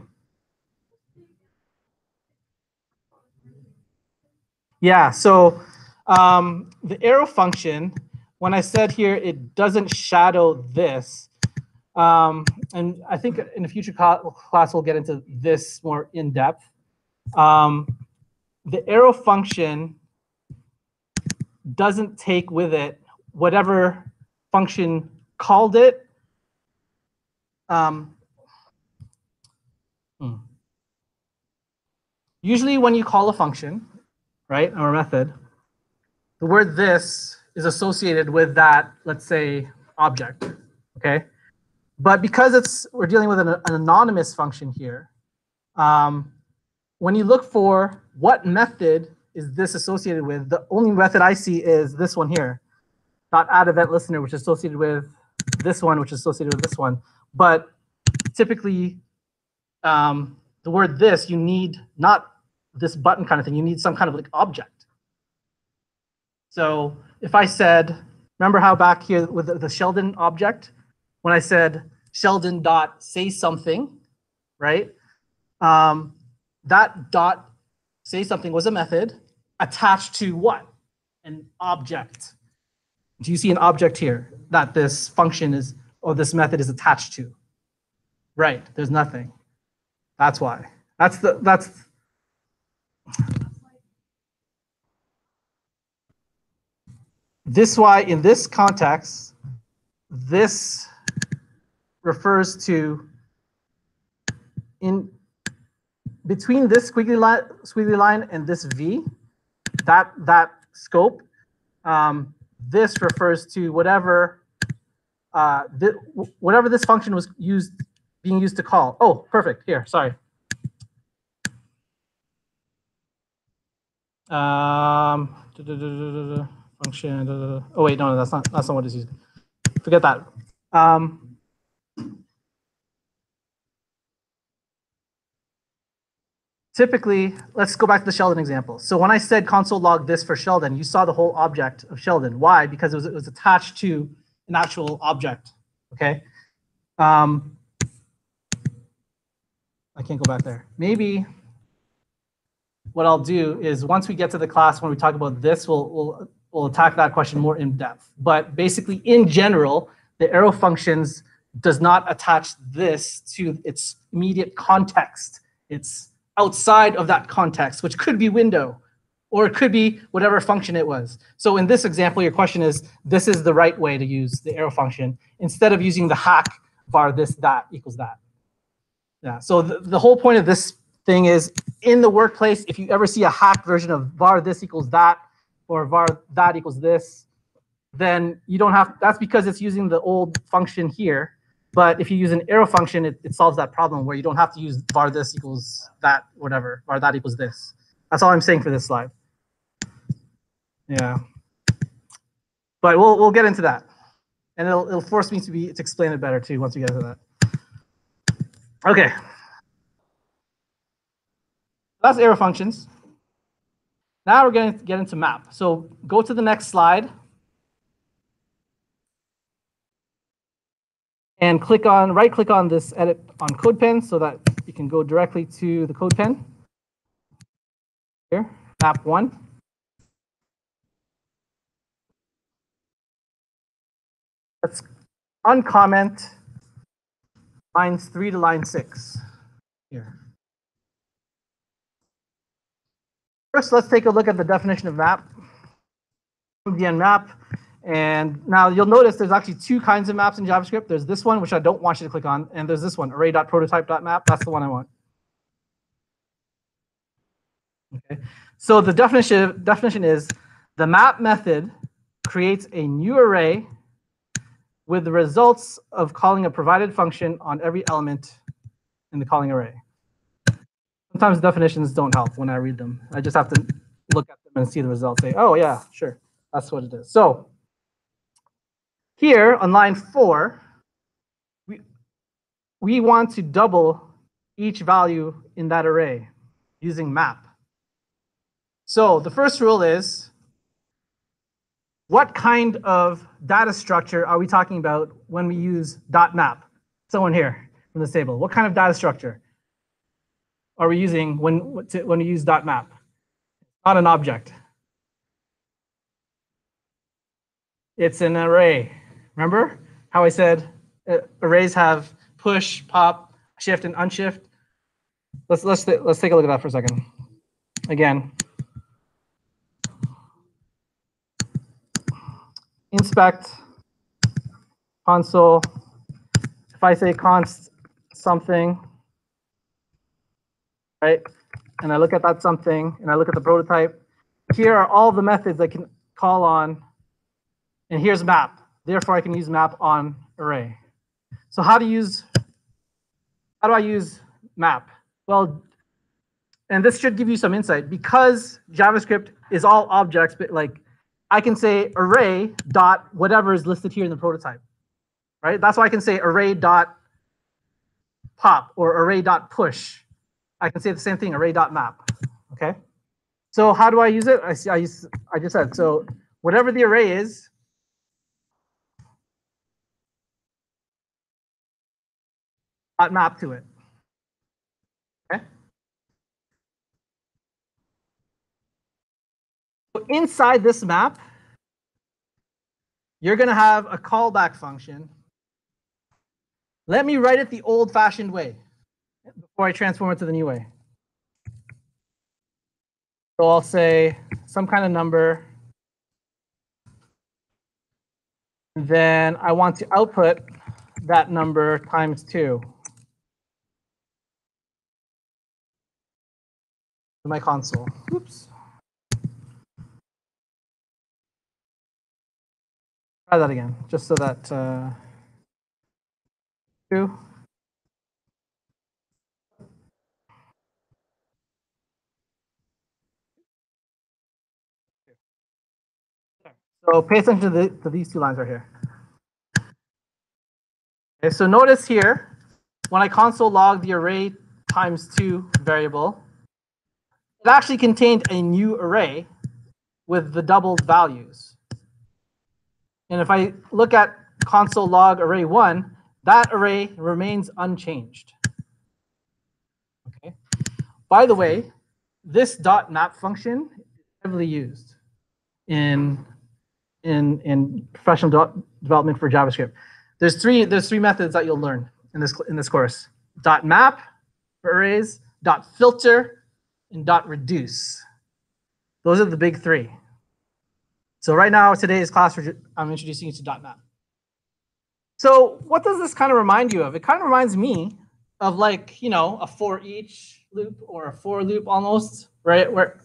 Yeah, so the arrow function, when I said here it doesn't shadow this, and I think in a future class we'll get into this more in depth. The arrow function doesn't take with it whatever function called it usually when you call a function, right, or a method, the word this is associated with that, let's say, object, okay? But because we're dealing with an anonymous function here, when you look for what method is this associated with, the only method I see is this one here, .add event listener, which is associated with this one, which is associated with this one. But typically, the word this, you need not this button kind of thing. You need some kind of like object. So if I said, remember how back here with the Sheldon object, when I said Sheldon dot say something, right? That dot say something was a method attached to what? An object. Do you see an object here that this function is, or this method is attached to? Right, there's nothing. That's why. This why in this context, this refers to in between this squiggly line and this V, that scope, this refers to whatever whatever this function was being used to call. Oh, perfect. Here, sorry. Function. Oh wait, no, that's not what it's used. Forget that. Typically, let's go back to the Sheldon example. So when I said console log this for Sheldon, you saw the whole object of Sheldon. Why? Because it was attached to an actual object. Okay. I can't go back there. Maybe what I'll do is once we get to the class when we talk about this, we'll attack that question more in depth. But basically, in general, the arrow functions does not attach this to its immediate context. It's outside of that context, which could be window, or it could be whatever function it was. So in this example, your question is, this is the right way to use the arrow function instead of using the hack var this that equals that. Yeah. So the whole point of this thing is in the workplace, if you ever see a hacked version of var this equals that, or var that equals this, then you don't have, that's because it's using the old function here. But if you use an arrow function, it solves that problem where you don't have to use var this equals that, whatever, var that equals this. That's all I'm saying for this slide. Yeah. But we'll get into that. And it'll force me to explain it better too once we get into that. Okay. That's arrow functions. Now we're going to get into map. So go to the next slide. And right-click on this edit on CodePen so that you can go directly to the CodePen. Here, map 1. Let's uncomment lines 3 to line 6 here. First, let's take a look at the definition of map. MDN map. And now you'll notice there's actually two kinds of maps in JavaScript. There's this one, which I don't want you to click on, and there's this one, array.prototype.map. That's the one I want. Okay. So the definition is the map method creates a new array with the results of calling a provided function on every element in the calling array. Sometimes definitions don't help when I read them. I just have to look at them and see the results. Say, oh yeah, sure, that's what it is. So here on line 4, we want to double each value in that array using map. So the first rule is, what kind of data structure are we talking about when we use .map? Someone here from this table. What kind of data structure are we using when we use .map? Not an object. It's an array. Remember how I said arrays have push, pop, shift, and unshift? Let's take a look at that for a second. Again, inspect console, if I say const something, right, and I look at that something, and I look at the prototype, here are all the methods I can call on, and here's map. Therefore, I can use map on array. So how do I use map? Well, and this should give you some insight. Because JavaScript is all objects, but like I can say array dot whatever is listed here in the prototype, right? That's why I can say array dot pop or array dot push. I can say the same thing, array dot map. Okay. So how do I use it? I just said so. Whatever the array is, dot map to it. Okay. So inside this map, you're going to have a callback function. Let me write it the old-fashioned way before I transform it to the new way. So I'll say some kind of number. Then I want to output that number times 2 to my console. Oops. Try that again, just so that 2. So pay attention to these 2 lines right here. Okay, so notice here, when I console log the array times 2 variable, it actually contained a new array with the doubled values. And if I look at console log array 1, that array remains unchanged. Okay. By the way, this dot map function is heavily used in professional development for JavaScript. There's three methods that you'll learn in this course: dot map for arrays, dot filter, and dot reduce. Those are the big 3. So right now, today's class, I'm introducing you to dot map. So what does this kind of remind you of? It kind of reminds me of, like, you know, a for each loop or a for loop almost, right? Where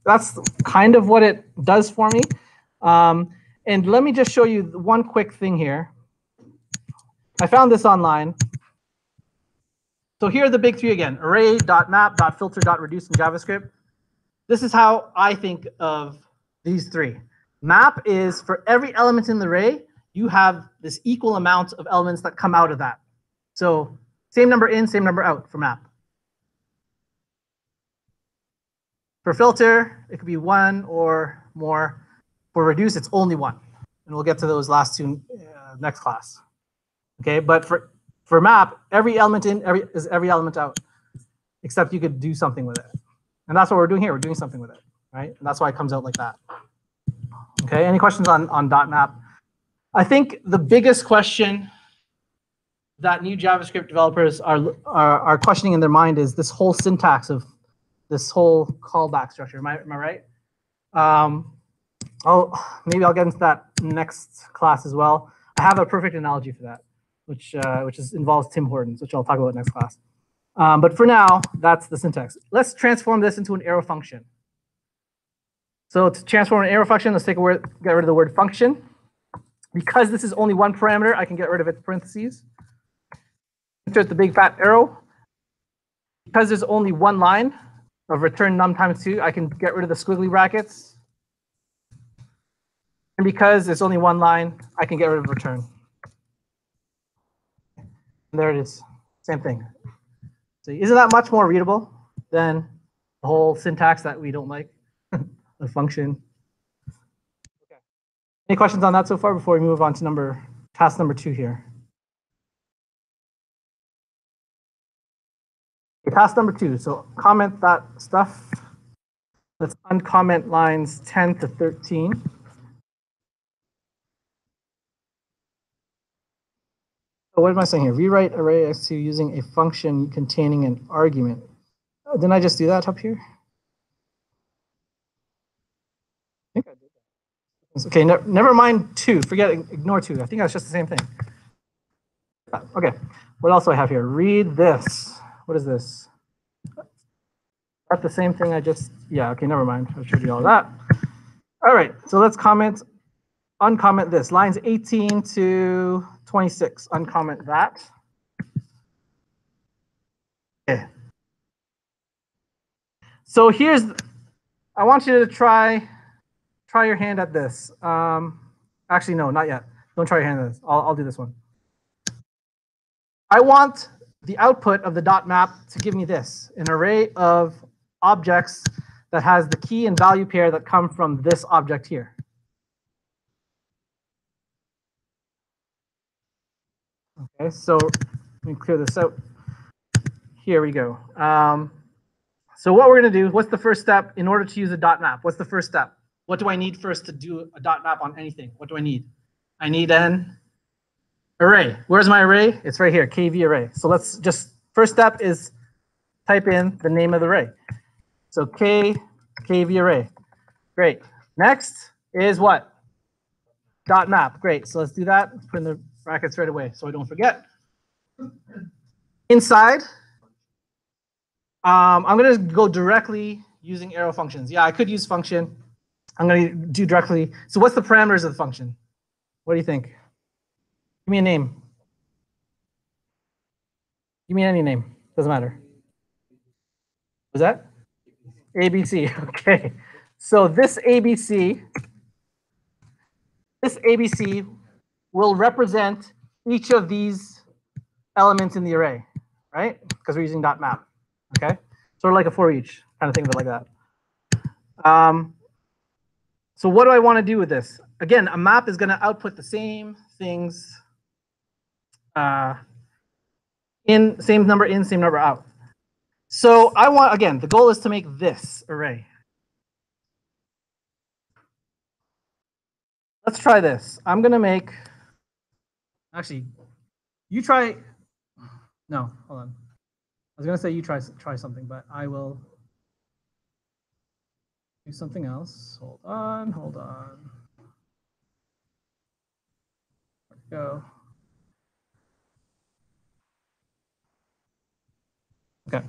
that's kind of what it does for me. And let me just show you one quick thing here. I found this online. So here are the big 3 again: array, dot map, dot filter, dot reduce in JavaScript. This is how I think of these 3. Map is for every element in the array, you have this equal amount of elements that come out of that. So same number in, same number out for map. For filter, it could be 1 or more. For reduce, it's only 1. And we'll get to those last 2 next class. Okay, but for map, every element in is every element out, except you could do something with it. And that's what we're doing here. We're doing something with it, right? And that's why it comes out like that. Okay, any questions on dot map? I think the biggest question that new JavaScript developers are questioning in their mind is this whole syntax of this whole callback structure. Am I right? Maybe I'll get into that next class as well. I have a perfect analogy for that, which involves Tim Hortons, which I'll talk about next class. But for now, that's the syntax. Let's transform this into an arrow function. So to transform an arrow function, let's get rid of the word function. Because this is only 1 parameter, I can get rid of its parentheses. Insert the big fat arrow. Because there's only 1 line of return num times 2, I can get rid of the squiggly brackets. And because there's only 1 line, I can get rid of return. And there it is. Same thing. So isn't that much more readable than the whole syntax that we don't like? The function. Okay. Any questions on that so far before we move on to task number 2 here? Okay, task number 2. So comment that stuff. Let's uncomment lines 10 to 13. So what am I saying here? Rewrite array x2 using a function containing an argument. Oh, didn't I just do that up here? I think I did that. Okay, never mind 2. Ignore 2. I think that's just the same thing. Okay, what else do I have here? Read this. What is this? That's the same thing I just, yeah, okay, never mind. I showed you all that. All right, so let's uncomment this. Lines 18 to 26, uncomment that. Okay. So I want you to try your hand at this. Actually, no, not yet. Don't try your hand at this. I'll do this one. I want the output of the dot map to give me this, an array of objects that has the key and value pair that come from this object here. Okay, so let me clear this out. Here we go. So what we're going to do, what's the first step in order to use a dot map? What's the first step? What do I need first to do a dot map on anything? What do I need? I need an array. Where's my array? It's right here, KV array. So let's just, first step is type in the name of the array. So KV array. Great. Next is what? Dot map. Great. So let's do that. Let's put in the brackets right away so I don't forget. Inside, I'm going to go directly using arrow functions. Yeah, I could use function. I'm going to do directly. So what's the parameters of the function? What do you think? Give me a name. Give me any name. Doesn't matter. Was that? ABC. Okay. So this ABC will represent each of these elements in the array, right? Because we're using dot map. Okay. Sort of like a for each, kind of think of it like that. So what do I want to do with this? Again, a map is going to output the same things in same number in, same number out. So I want, again, the goal is to make this array. Let's try this. I'm going to make, actually, you try, no, hold on. I was going to say you try something, but I will do something else. Hold on. There we go. Okay.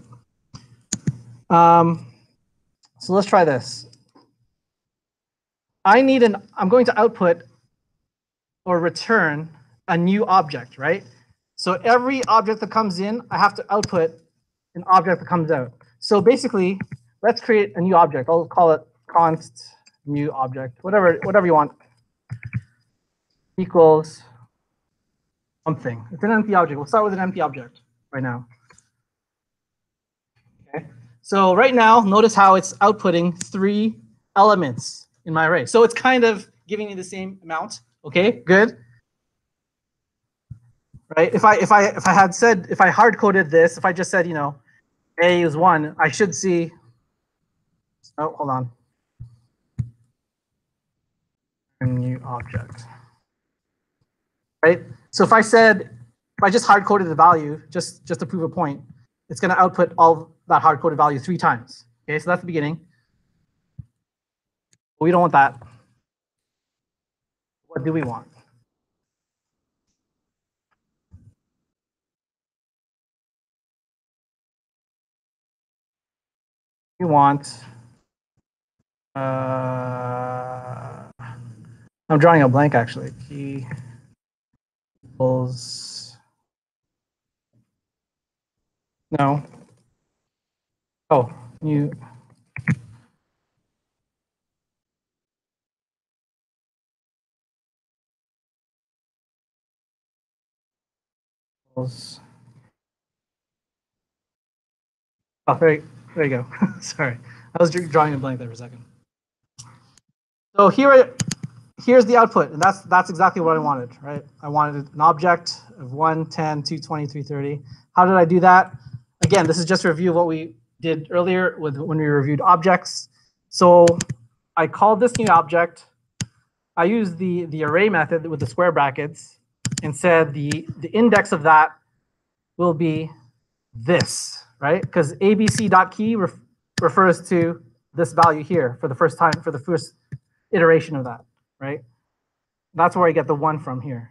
So let's try this. I'm going to output or return a new object, right? So every object that comes in, I have to output an object that comes out. So basically, let's create a new object. I'll call it const new object, whatever you want, equals something. It's an empty object. We'll start with an empty object right now. Okay. So right now, notice how it's outputting 3 elements in my array. So it's kind of giving me the same amount. Okay, good. Right? If I hard coded this, if I just said, you know, A is 1, I should see. Oh, hold on. A new object. Right? So if I just hard coded the value, just to prove a point, it's going to output all that hard coded value 3 times. Okay, so that's the beginning. We don't want that. What do we want? We want. I'm drawing a blank actually. Key equals. No. Oh, new. Equals. Oh, there you go. Sorry, I was drawing a blank there for a second. So here's the output, and that's exactly what I wanted, right? I wanted an object of 1, 10, 2, 20, 3, 30. How did I do that? Again, this is just a review of what we did earlier when we reviewed objects. So I called this new object. I used the array method with the square brackets and said the index of that will be this, right? Because abc.key refers to this value here for the first iteration of that, right? That's where I get the 1 from here.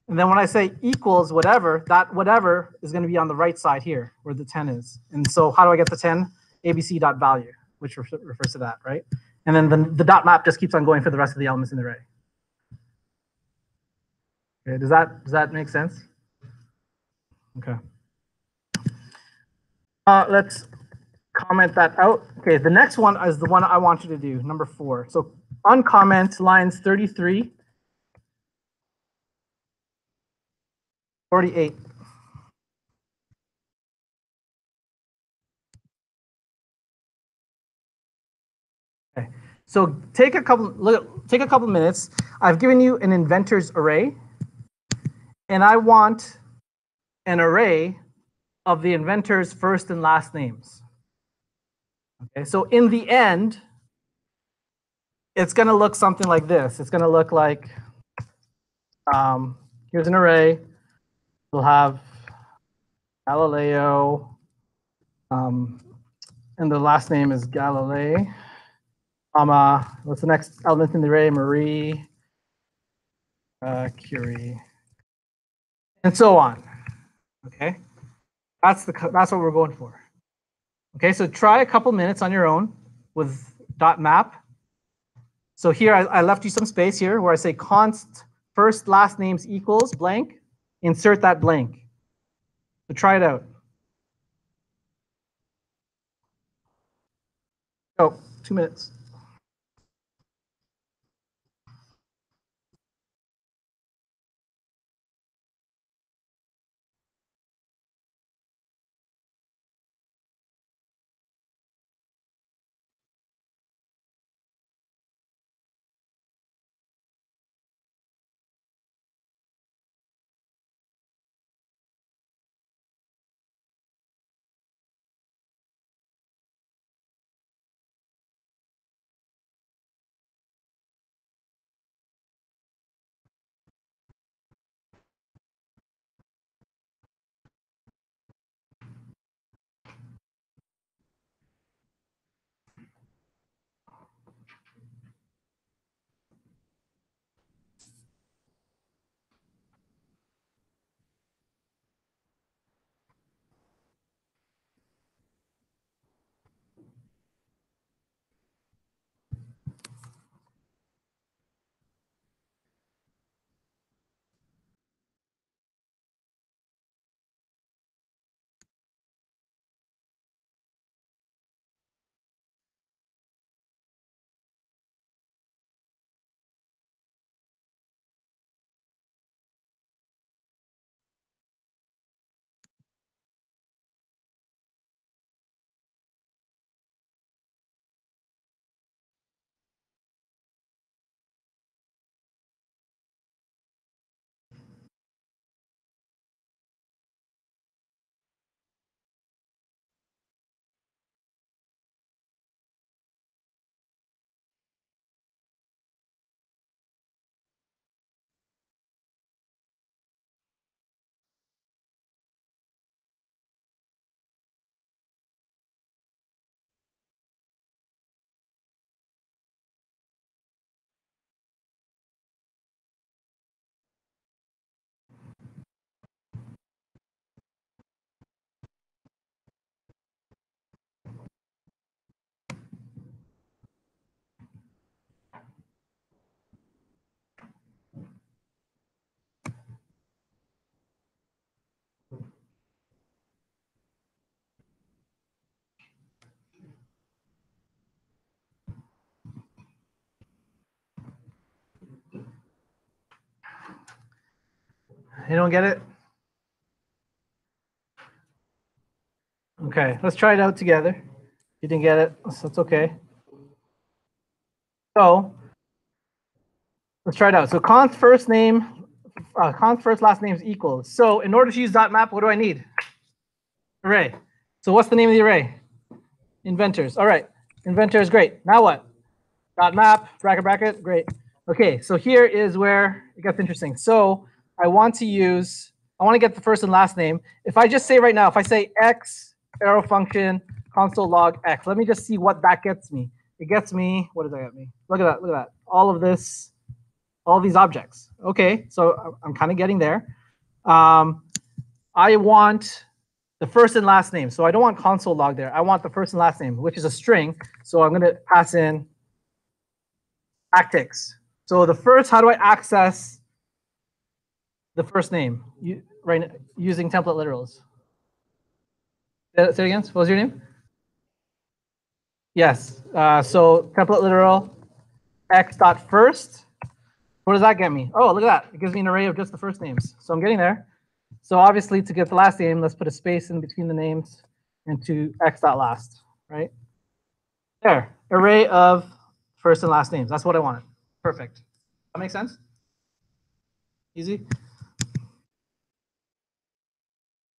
And then when I say equals whatever, that whatever is going to be on the right side here where the 10 is. And so how do I get the 10? ABC.value, which refers to that, right? And then the dot map just keeps on going for the rest of the elements in the array. Okay, does that make sense? Okay. Let's comment that out. Okay, the next one is the one I want you to do, number 4. So uncomment lines 33, 48. Okay, so take a couple minutes. I've given you an inventor's array, and I want an array of the inventor's first and last names. Okay, so in the end, it's going to look something like this. It's going to look like, here's an array. We'll have Galileo, and the last name is Galilei, what's the next element in the array? Marie Curie, and so on. Okay, that's what we're going for. Okay, so try a couple minutes on your own with dot map. So here I left you some space here where I say const first last names equals blank. Insert that blank. So try it out. Go, 2 minutes. You don't get it? Okay, let's try it out together. You didn't get it, so it's okay. So let's try it out. So const first last name is equals. So in order to use dot map, what do I need? Array. So what's the name of the array? Inventors. All right, inventors, great. Now what? Dot map, bracket, bracket, great. Okay, so here is where it gets interesting. So I want to get the first and last name. If I just say right now, if I say x arrow function console log x, let me just see what that gets me. It gets me, what does that get me? Look at that, look at that. All of this all these objects. Okay, so I'm kind of getting there. I want the first and last name. So I don't want console log there. I want the first and last name, which is a string. So I'm going to pass in actix. So the first, how do I access the first name? Right, using template literals. Say it again. What was your name? Yes. So template literal x dot first. What does that get me? Oh, look at that. It gives me an array of just the first names. So I'm getting there. So obviously, to get the last name, let's put a space in between the names and to x dot last, right? There, array of first and last names. That's what I wanted. Perfect. That makes sense? Easy?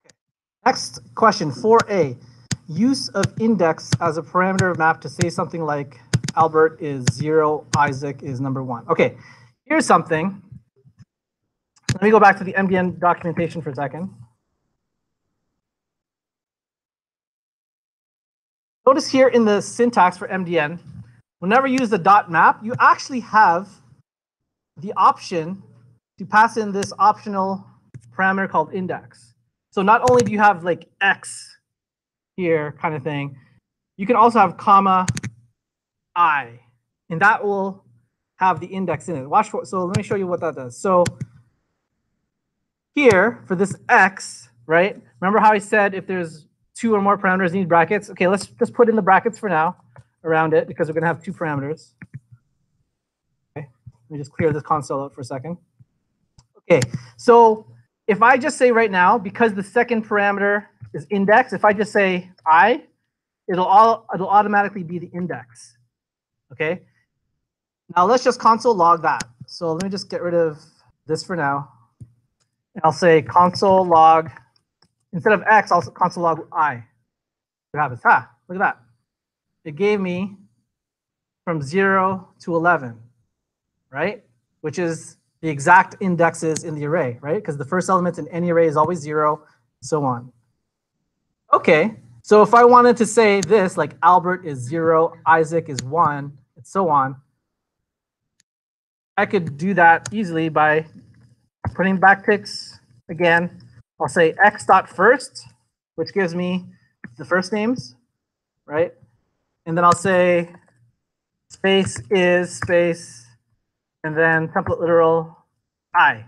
Okay. Next question, 4a. Use of index as a parameter of map to say something like Albert is 0, Isaac is number 1. Okay, here's something. Let me go back to the MDN documentation for a second. Notice here in the syntax for MDN, whenever you use the dot map, you actually have the option to pass in this optional parameter called index. So not only do you have like x here kind of thing, you can also have comma I, and that will have the index in it. Watch for, so let me show you what that does. So here for this x, right? Remember how I said if there's 2 or more parameters need brackets? Okay, let's just put in the brackets for now around it because we're going to have 2 parameters. Okay, let me just clear this console out for a second. Okay, so if I just say right now, because the second parameter is index, if I just say I, it'll automatically be the index. Okay, now let's just console log that. So let me just get rid of this for now. And I'll say console log, instead of x, I'll console log I. What happens? Ha, look at that. It gave me from 0 to 11, right? Which is the exact indexes in the array, right? Because the first element in any array is always 0, so on. Okay, so if I wanted to say this, like Albert is 0, Isaac is 1, and so on, I could do that easily by putting backticks again. I'll say x dot first, which gives me the first names, right? And then I'll say space is space, and then template literal I.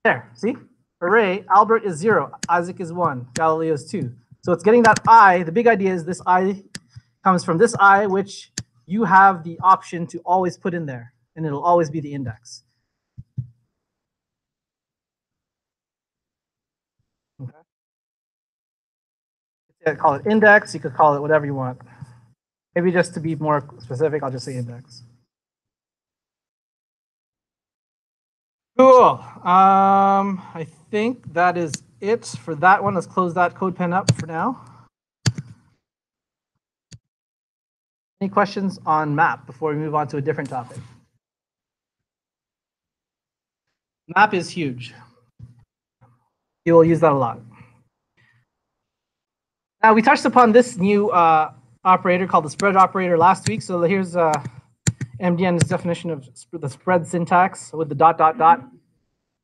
There, see? Array, Albert is 0, Isaac is 1, Galileo is 2. So it's getting that I. The big idea is this I comes from this I, which you have the option to always put in there, and it'll always be the index. Okay. You could call it index, you could call it whatever you want. Maybe just to be more specific, I'll just say index. Cool. I think that is it for that one. Let's close that code pen up for now. Any questions on map before we move on to a different topic? Map is huge. You will use that a lot. Now, we touched upon this new operator called the spread operator last week. So here's MDN's definition of the spread syntax with the dot, dot, dot.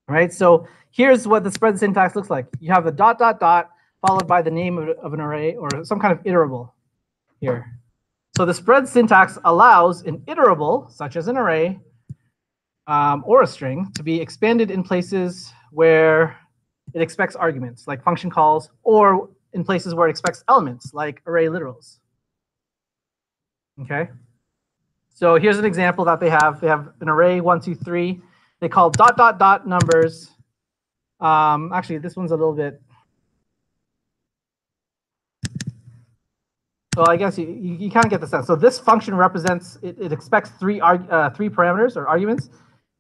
Right? So here's what the spread syntax looks like. You have a dot, dot, dot followed by the name of an array or some kind of iterable here. So the spread syntax allows an iterable, such as an array or a string, to be expanded in places where it expects arguments, like function calls, or in places where it expects elements, like array literals. Okay? So here's an example that they have. They have an array 1, 2, 3. They call dot, dot, dot numbers. Actually, this one's a little bit. Well, I guess you kind of get the sense. So this function represents, it expects three parameters or arguments.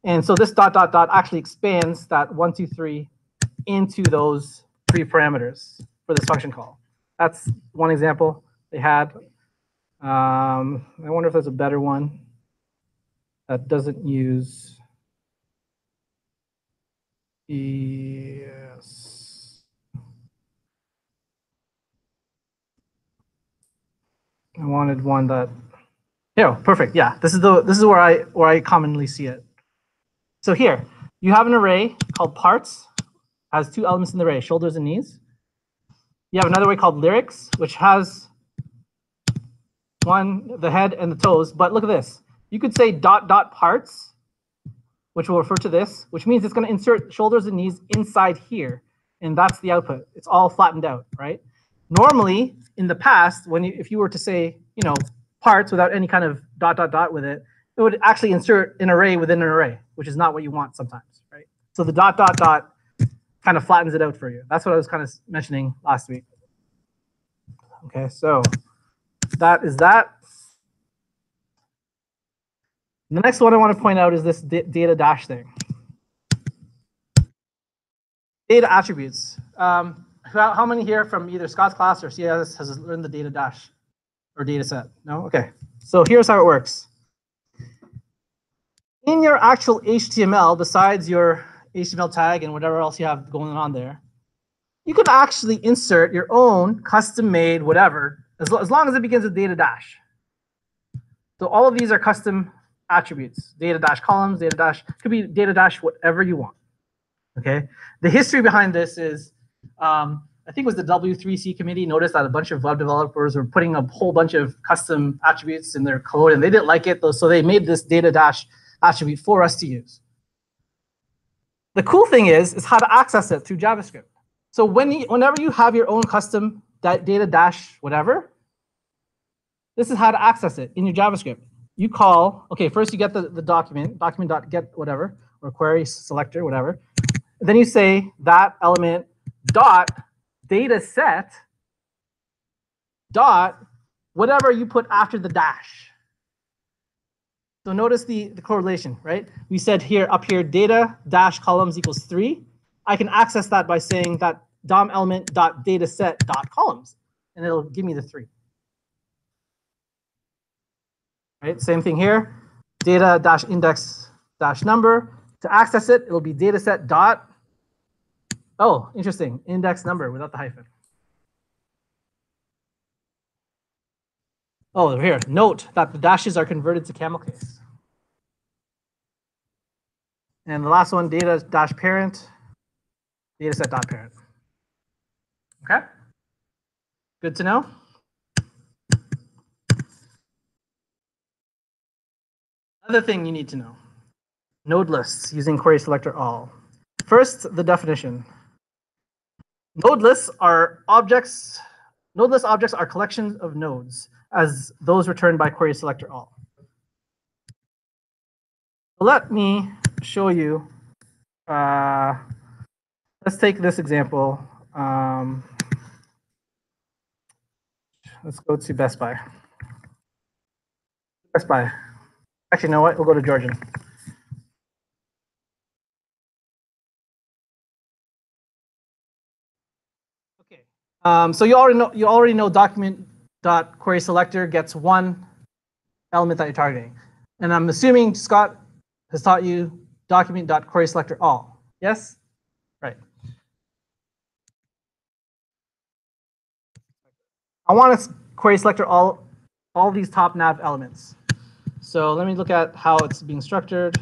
And so this dot, dot, dot actually expands that 1, 2, 3 into those 3 parameters for this function call. That's one example they had. I wonder if there's a better one that doesn't use. Yes. I wanted one that. Yeah, perfect. Yeah, this is where I commonly see it. So here, you have an array called parts, has 2 elements in the array, shoulders and knees. You have another array called lyrics, which has the head and the toes. But look at this. You could say ... parts, which will refer to this, which means it's going to insert shoulders and knees inside here. And that's the output. It's all flattened out, right? Normally, in the past, if you were to say, parts without any kind of ... with it, it would actually insert an array within an array, which is not what you want sometimes, right? So the ... kind of flattens it out for you. That's what I was kind of mentioning last week. Okay, so that is that. The next one I want to point out is this data dash thing. Data attributes. How many here from either Scott's class or CS has learned the data dash or data set? No? Okay. So here's how it works. In your actual HTML, besides your HTML tag and whatever else you have going on there, you could actually insert your own custom-made whatever, as long as it begins with data dash. So all of these are custom attributes. Data dash columns, data dash, could be data dash whatever you want. Okay. The history behind this is, I think it was the W3C committee noticed that a bunch of web developers were putting a whole bunch of custom attributes in their code, and they didn't like it, so they made this data dash attribute for us to use. The cool thing is how to access it through JavaScript. So whenever you have your own custom data dash whatever, this is how to access it in your JavaScript. You call, okay, first you get the document.get whatever, or query selector, whatever. Then you say that element dot data set dot whatever you put after the dash. So notice the correlation, right? We said here up here data dash columns equals 3. I can access that by saying that DOM element dot data set dot columns, and it'll give me the 3. Right? Same thing here. Data dash index dash number. To access it, it'll be dataset dot. Oh, interesting. Index number without the hyphen. Oh, here. Note that the dashes are converted to camel case. And the last one, data dash parent, dataset dot parent. Okay. Good to know. Other thing you need to know. Node lists using query selector all. First, the definition. Node lists are objects. Nodeless objects are collections of nodes, as those returned by query selector all. Let me show you. Let's take this example. Let's go to Best Buy. Best Buy. Actually, you know what? We'll go to Georgian. Okay. So you already know document.querySelector gets one element that you're targeting, and I'm assuming Scott has taught you document.querySelector all. Yes. Right. I want to query selector all these top nav elements. So let me look at how it's being structured.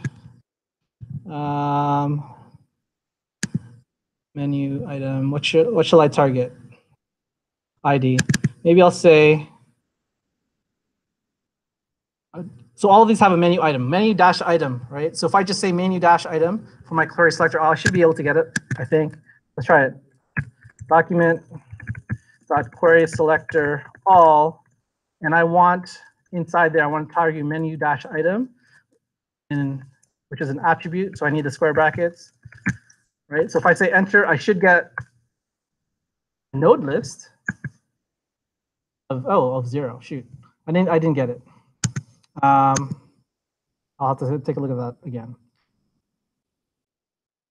Menu item. What shall I target? ID. Maybe I'll say. So all of these have a menu item, menu dash item, right? So if I just say menu dash item for my query selector, I should be able to get it. I think. Let's try it. Document.query selector all, and I want inside there, I want to target menu dash item, which is an attribute. So I need the square brackets, right? So if I say enter, I should get a node list of 0. Shoot, I didn't get it. I'll have to take a look at that again.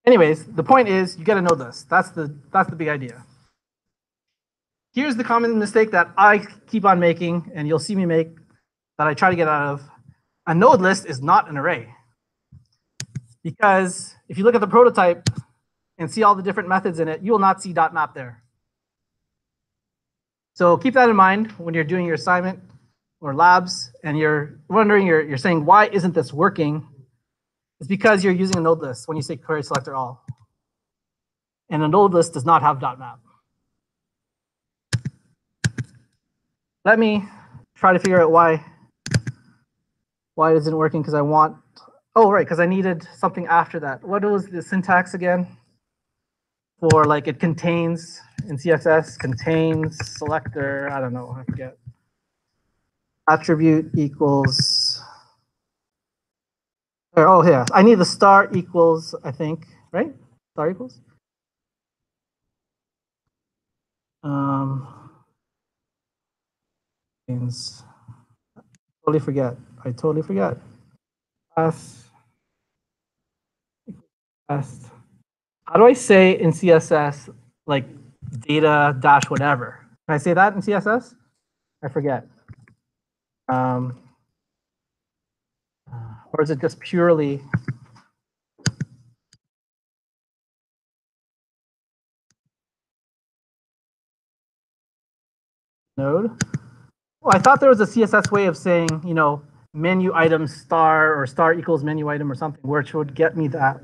Anyways, the point is you get a node list. That's the big idea. Here's the common mistake that I keep on making, and you'll see me make, that I try to get out of. A node list is not an array. Because if you look at the prototype and see all the different methods in it, you will not see .map there. So keep that in mind when you're doing your assignment or labs, and you're wondering, you're saying, why isn't this working? is because you're using a node list when you say query selector all. And a node list does not have .map. Let me try to figure out why it isn't working, because I want, oh, right, because I needed something after that. What was the syntax again? For like it contains in CSS, contains selector, I don't know, I forget. Attribute equals, or, oh yeah, I need the star equals, I think, right? Star equals. Totally forget. I totally forget. Class. How do I say in CSS like data dash whatever? Can I say that in CSS? I forget. Or is it just purely node? Well, I thought there was a CSS way of saying, you know, menu item star or star equals menu item or something, which would get me that.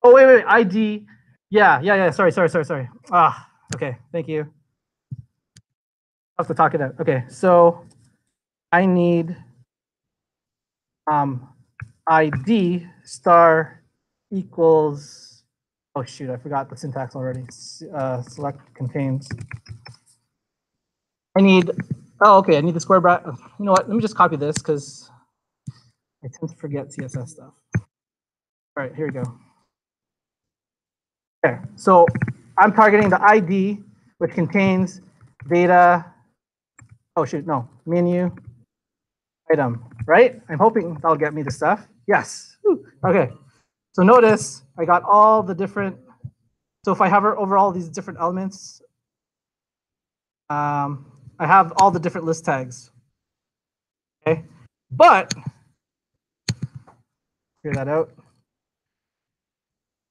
Oh, wait, ID. Yeah. Sorry. Ah, okay, thank you. I'll have to talk it out. Okay, so I need ID star equals, oh shoot, I forgot the syntax already. Select contains. I need, oh, okay, I need the square bracket. You know what, let me just copy this because I tend to forget CSS stuff. All right, here we go. Okay, so I'm targeting the ID, which contains data, oh shoot, no, menu item, right? I'm hoping that'll get me the stuff. Yes, okay. So notice I got all the different, so if I hover over all these different elements, I have all the different list tags, okay? But, figure that out.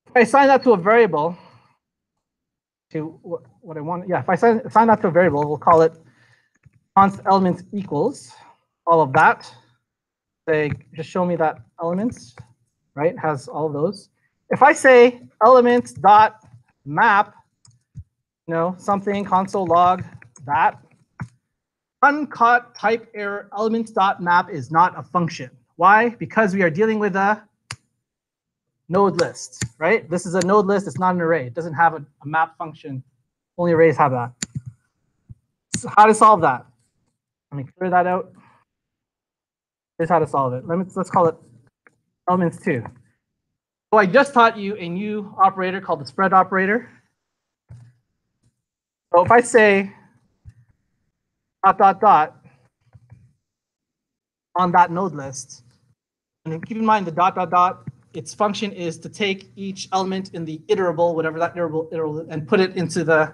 If I assign that to a variable, to what I want, yeah, if I assign that to a variable, we'll call it const element equals, all of that. Say, just show me that elements, right? Has all of those. If I say elements dot map, you know, something console log that, uncaught type error elements dot map is not a function. Why? Because we are dealing with a node list, right? This is a node list. It's not an array. It doesn't have a map function. Only arrays have that. So how to solve that? Let me clear that out. Here's how to solve it. Let's call it elements2. So I just taught you a new operator called the spread operator. So if I say dot on that node list, and keep in mind the dot, its function is to take each element in the iterable, whatever that iterable, and put it into the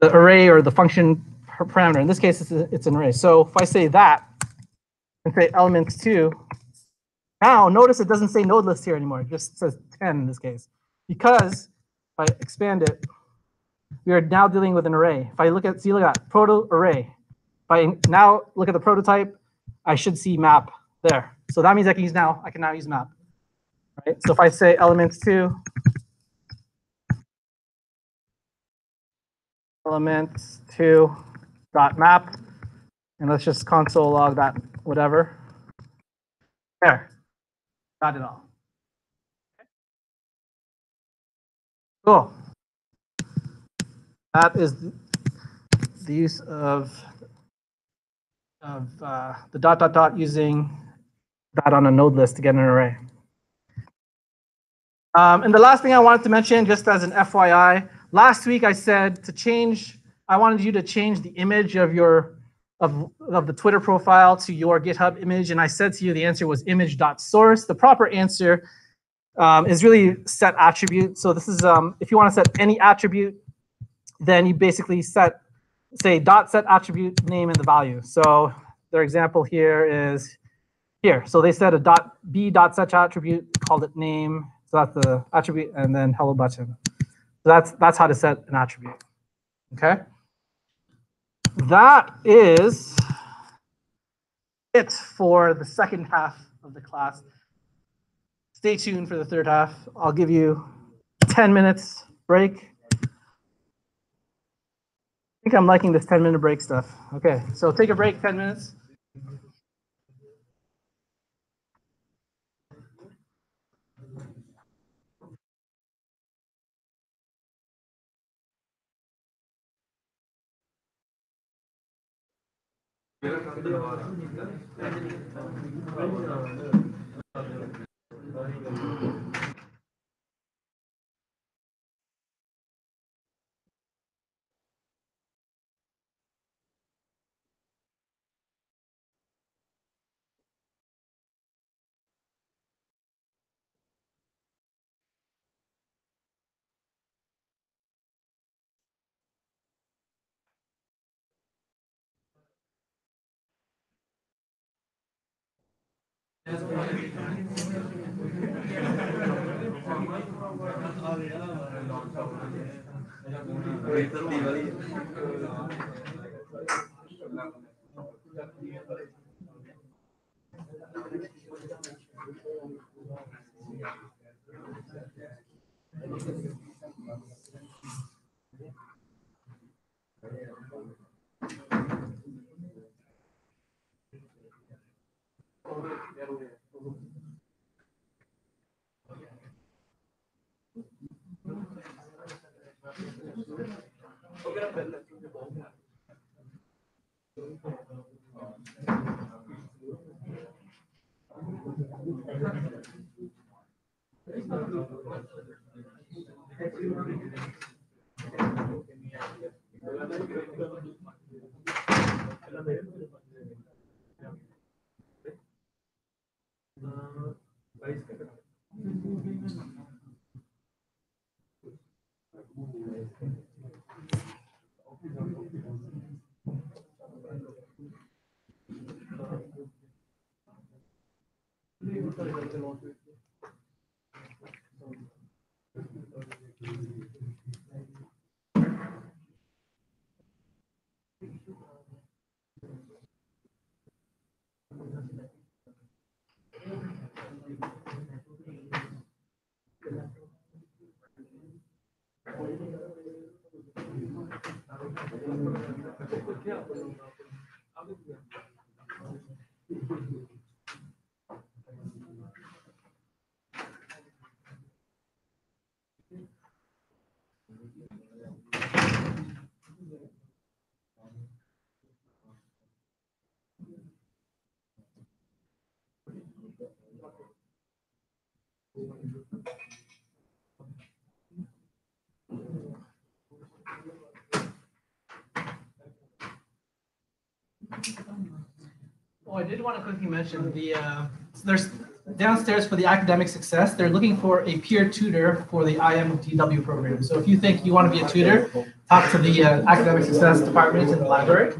array or the function parameter. In this case, it's an array. So if I say that and say elements2, now notice it doesn't say node list here anymore. It just says 10 in this case. Because if I expand it, we are now dealing with an array. If I look at proto array. If I now look at the prototype, I should see map there. So that means I can now use map. Right? So if I say elements2, elements2 dot map, and let's just console log that whatever. There, got it all. Cool. That is the use of the dot using that on a node list to get an array. And the last thing I wanted to mention, just as an FYI, last week I said to change, I wanted you to change the image of your of the Twitter profile to your GitHub image, and I said to you the answer was image.source. The proper answer is really set attribute. So this is if you want to set any attribute, then you basically say dot set attribute name and the value. So their example here is here. So they said a b dot set attribute, called it name. So that's the attribute, and then hello button. So that's how to set an attribute. Okay. That is it for the second half of the class. stay tuned for the third half. I'll give you 10 minutes break. I think I'm liking this 10-minute break stuff. Okay, so take a break, 10 minutes. Oh, I did want to quickly mention there's downstairs for the academic success. They're looking for a peer tutor for the IMDW program. So if you think you want to be a tutor, talk to the academic success department in the library.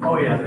Oh yeah.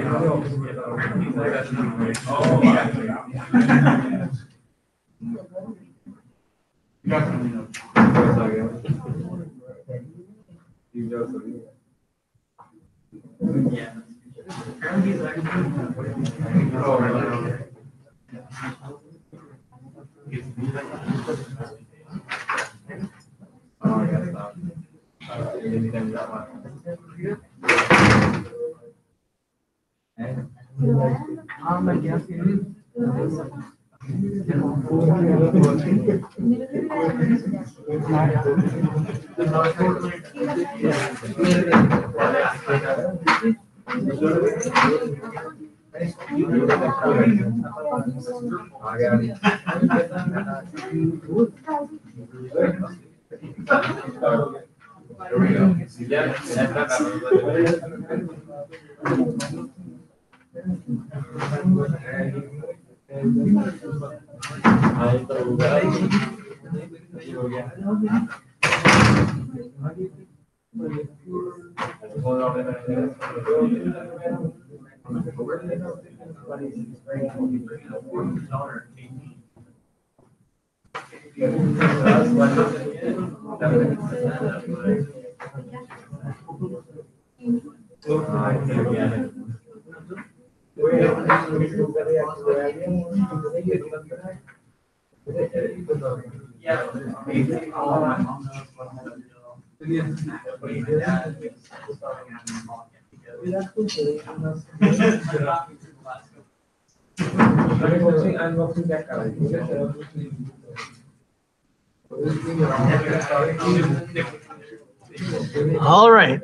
All right,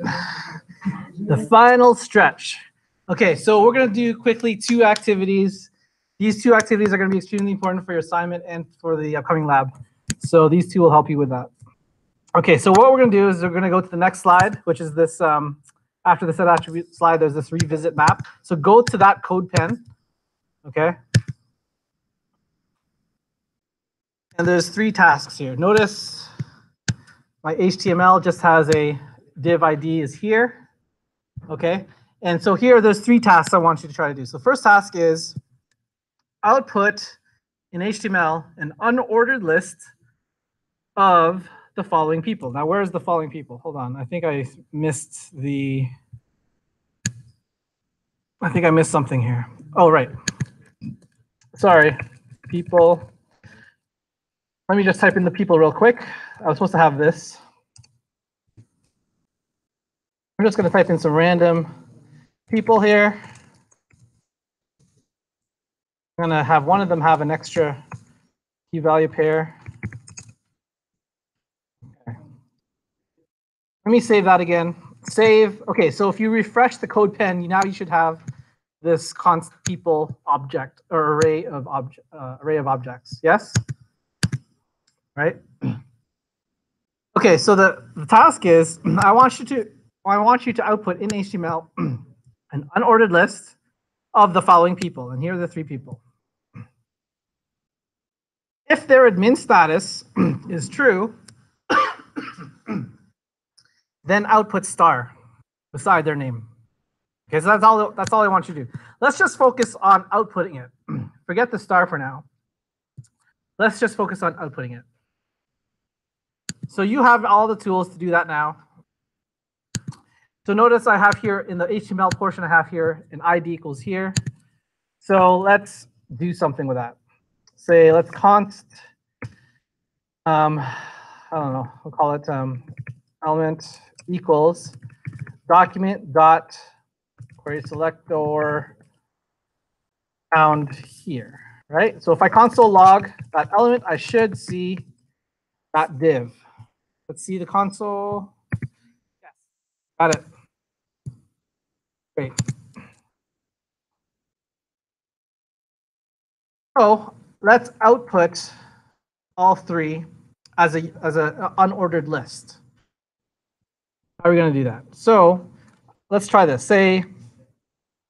the final stretch. Okay, so we're going to do quickly 2 activities. These 2 activities are going to be extremely important for your assignment and for the upcoming lab. So these 2 will help you with that. Okay, so what we're going to do is we're going to go to the next slide, which is this, after the set attribute slide, there's this revisit map. So go to that code pen, okay? And there's 3 tasks here. Notice my HTML just has a div ID is here, okay? And so here, there's 3 tasks I want you to try to do. So the first task is output in HTML an unordered list of the following people. Now, where's the following people? Hold on, I think I missed something here. Oh, right. Sorry, people. Let me just type in the people real quick. I was supposed to have this. I'm just going to type in some random people here. I'm going to have one of them have an extra key value pair. Okay. Let me save that again. Save. Okay, so if you refresh the code pen, now you should have this const people object or array of objects. Yes? Right? Okay, so the task is I want you to output in HTML an unordered list of the following people, and here are the 3 people. If their admin status is true, then output star beside their name. Okay, so that's all I want you to do. Let's just focus on outputting it. Forget the star for now. Let's just focus on outputting it. So you have all the tools to do that now. So notice I have here in the HTML portion, I have here an ID equals here. So let's do something with that. Say let's const, I don't know, we'll call it element equals document dot query selector found here, right? So if I console log that element, I should see that div. Let's see the console. Yes, got it. Great. So let's output all three as a unordered list. How are we going to do that? So let's try this. Say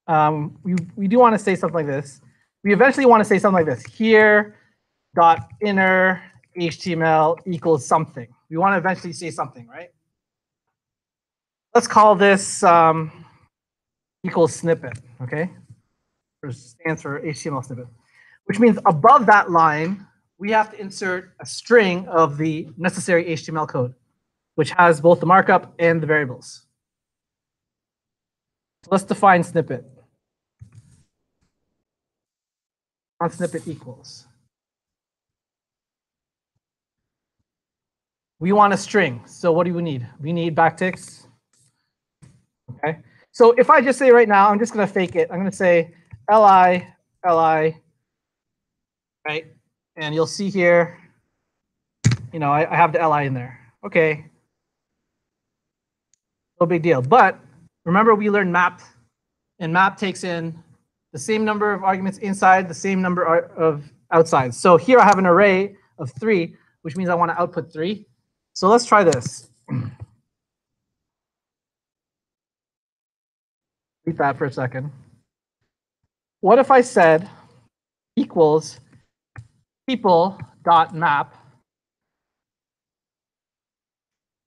we do want to say something like this. We eventually want to say something like this. Here dot inner HTML equals something. We want to eventually say something, right? Let's call this equals snippet, okay? Or stands for HTML snippet, which means above that line, we have to insert a string of the necessary HTML code, which has both the markup and the variables. So let's define snippet. On snippet equals. We want a string. So what do we need? We need backticks. Okay. So if I just say right now, I'm just going to fake it. I'm going to say li, right? And you'll see here, I have the li in there. Okay. No big deal. But remember, we learned map, and map takes in the same number of arguments inside, the same number of outside. So here I have an array of 3, which means I want to output 3. So let's try this. Read that for a second. What if I said equals people.map?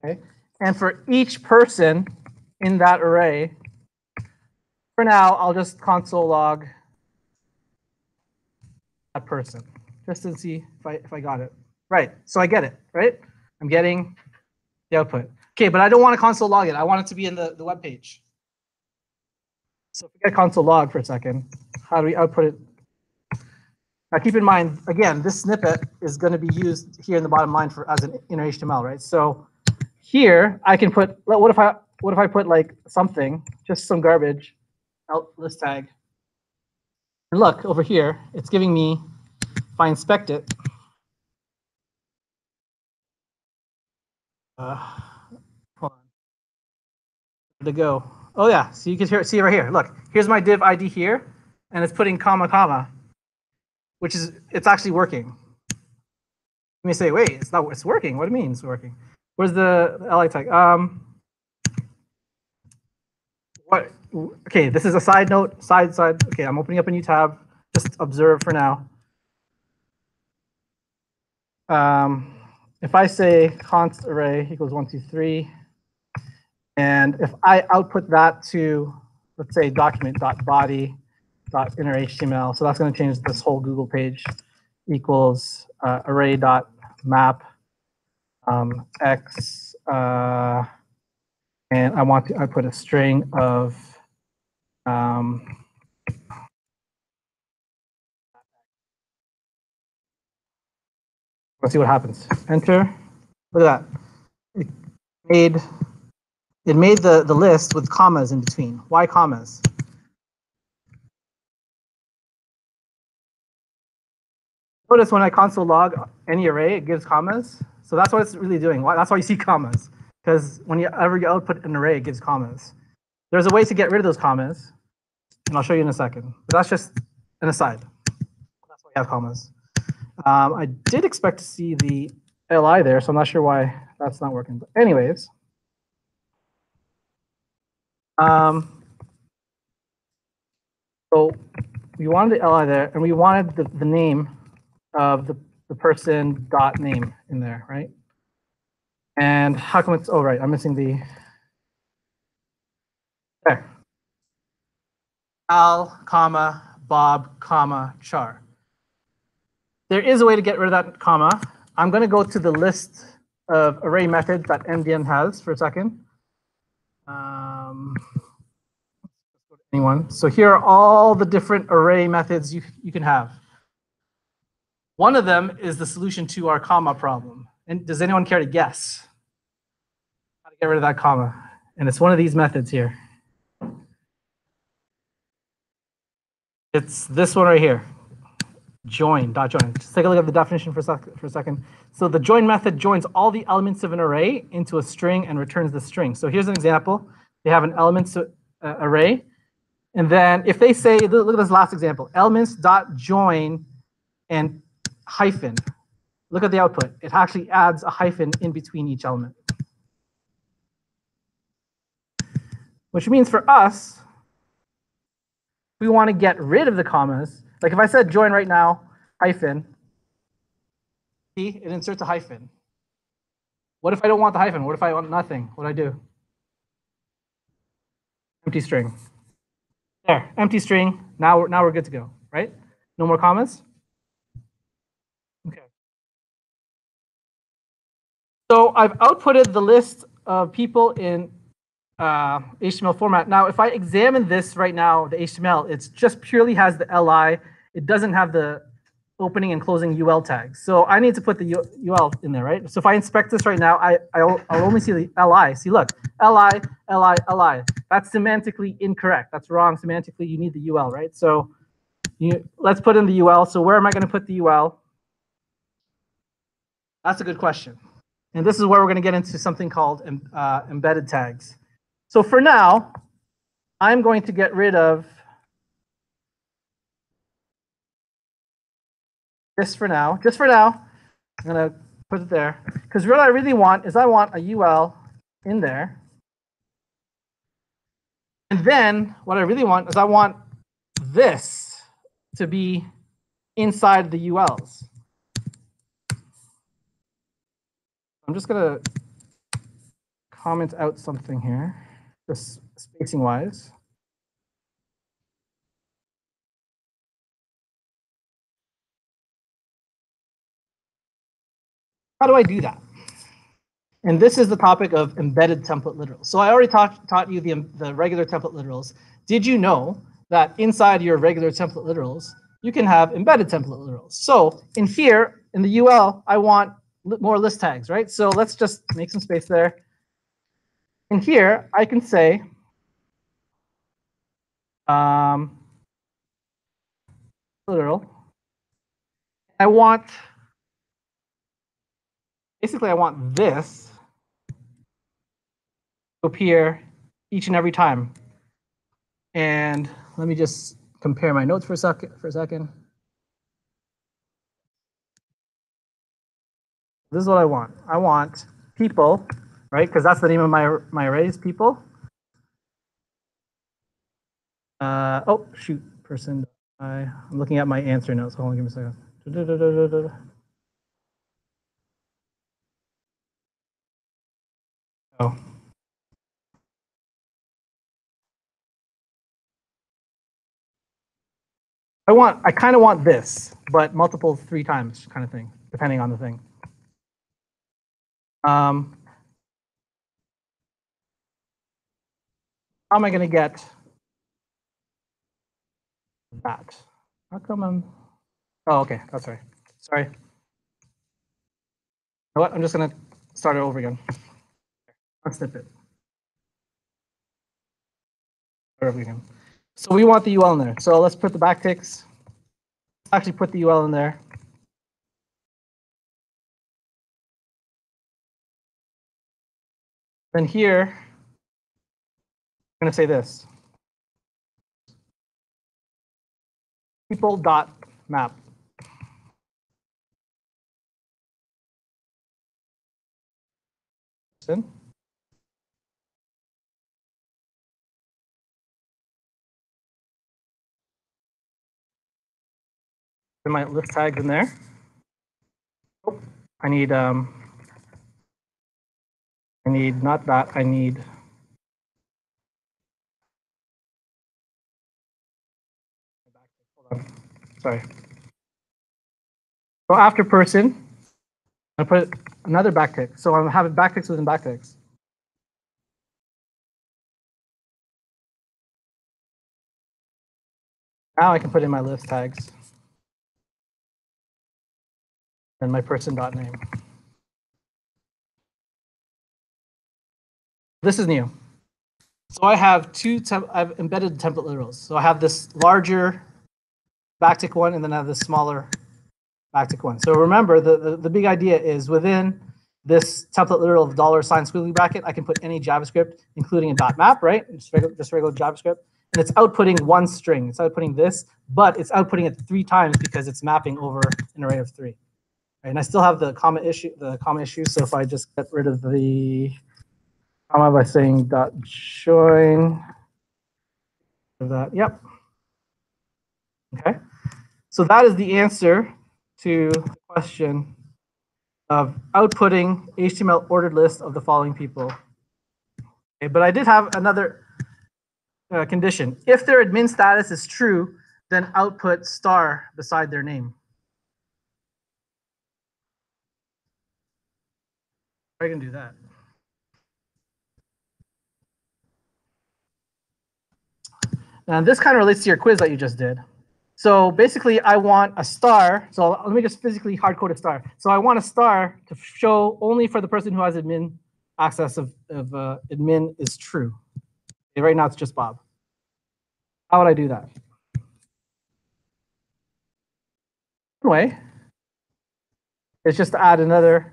Okay. And for each person in that array, for now, I'll just console log that person, just to see if I got it. Right, so I get it, right? I'm getting the output. Okay, but I don't want to console log it. I want it to be in the web page. So forget console log for a second. How do we output it? Now keep in mind, again, this snippet is going to be used here in the bottom line as an inner HTML, right? So here I can put, what if I put like something, just some garbage, out list tag. And look over here, it's giving me, if I inspect it, hold on, where'd it go? Oh yeah, so you can see it right here. Look, here's my div ID here, and it's putting comma, comma, which is, it's actually working. You may say, wait, it's working. What do you mean it's working? Where's the li tag? Okay, this is a side note, side. Okay, I'm opening up a new tab. Just observe for now. If I say const array equals 1, 2, 3, and if I output that to, let's say, document.body.innerHTML, so that's going to change this whole Google page, equals array.map x, and I want to output a string of let's see what happens. Enter. Look at that. It made the list with commas in between. Why commas? Notice when I console log any array, it gives commas. So that's what it's really doing. That's why you see commas. Because whenever you output an array, it gives commas. There's a way to get rid of those commas, and I'll show you in a second. But that's just an aside. That's why you have commas. I did expect to see the li there, so I'm not sure why that's not working. But anyways, so we wanted the li there, and we wanted the name of the person dot name in there, right? And how come it's, oh, right, I'm missing the, there. Al, comma, Bob, comma, char. There is a way to get rid of that comma. I'm going to go to the list of array methods that MDN has for a second. Anyone? So here are all the different array methods you can have. One of them is the solution to our comma problem. And does anyone care to guess how to get rid of that comma? And it's one of these methods here. It's this one right here. Join, dot join. Just take a look at the definition for a second. So the join method joins all the elements of an array into a string and returns the string. So here's an example. They have an elements array, And then if they say, look at this last example, elements dot join and hyphen. Look at the output. It actually adds a hyphen in between each element. Which means for us, we want to get rid of the commas. Like if I said join right now, hyphen, see, it inserts a hyphen. What if I don't want the hyphen? What if I want nothing? What do I do? Empty string. There, empty string. Now we're good to go, right? No more commas? Okay. So I've outputted the list of people in HTML format. Now, if I examine this right now, the HTML, it just purely has the li. It doesn't have the opening and closing UL tags. So I need to put the UL in there, right? So if I inspect this right now, I'll only see the li. See, look, li, li, li. That's semantically incorrect. That's wrong semantically. You need the UL, right? So let's put in the UL. So where am I going to put the UL? That's a good question. And this is where we're going to get into something called embedded tags. So for now, I'm going to get rid of this for now. Just for now, I'm going to put it there. Because what I really want is I want a UL in there. And then what I really want is I want this to be inside the ULs. I'm just going to comment out something here, just spacing wise. How do I do that? And this is the topic of embedded template literals. So I already taught you the regular template literals. Did you know that inside your regular template literals, you can have embedded template literals? So in here, in the UL, I want more list tags, right? So let's just make some space there. In here, I can say, literal. I want, basically, I want this to appear each and every time. And let me just compare my notes for a second. This is what I want. I want people, right? Because that's the name of my arrays, people. Oh, shoot, person. I'm looking at my answer notes. Hold on, give me a second. Oh. I kind of want this, but multiple 3 times kind of thing, depending on the thing. How am I going to get that? How come I'm... Oh, okay, that's right. Sorry. You know what? I'm just going to start it over again. Unsnip it. Start over again. So we want the UL in there. So let's put the backticks. Actually put the UL in there. Then here, I'm going to say this. People.map. Then my list tags in there. Oh, I need not that, I need hold on. Sorry. So after person, I put another backtick. So I'm having backticks within backticks. Now I can put in my list tags and my person.name. This is new. So I have I've embedded template literals. So I have this larger backtick one, and then I have this smaller backtick one. So remember, the big idea is within this template literal of $sign squiggly bracket, I can put any JavaScript, including a .map, right? Just regular JavaScript. and it's outputting one string. It's outputting this, but it's outputting it 3 times because it's mapping over an array of 3. Right? And I still have the comma issue. So if I just get rid of the comma by saying dot join that, yep. Okay. So that is the answer to the question of outputting HTML ordered list of the following people. Okay, but I did have another condition. If their admin status is true, then output star beside their name. I can do that. And this kind of relates to your quiz that you just did. So basically, I want a star. So let me just physically hard code a star. So I want a star to show only for the person who has admin access of admin is true. Okay, right now, it's just Bob. How would I do that? One way is just to add another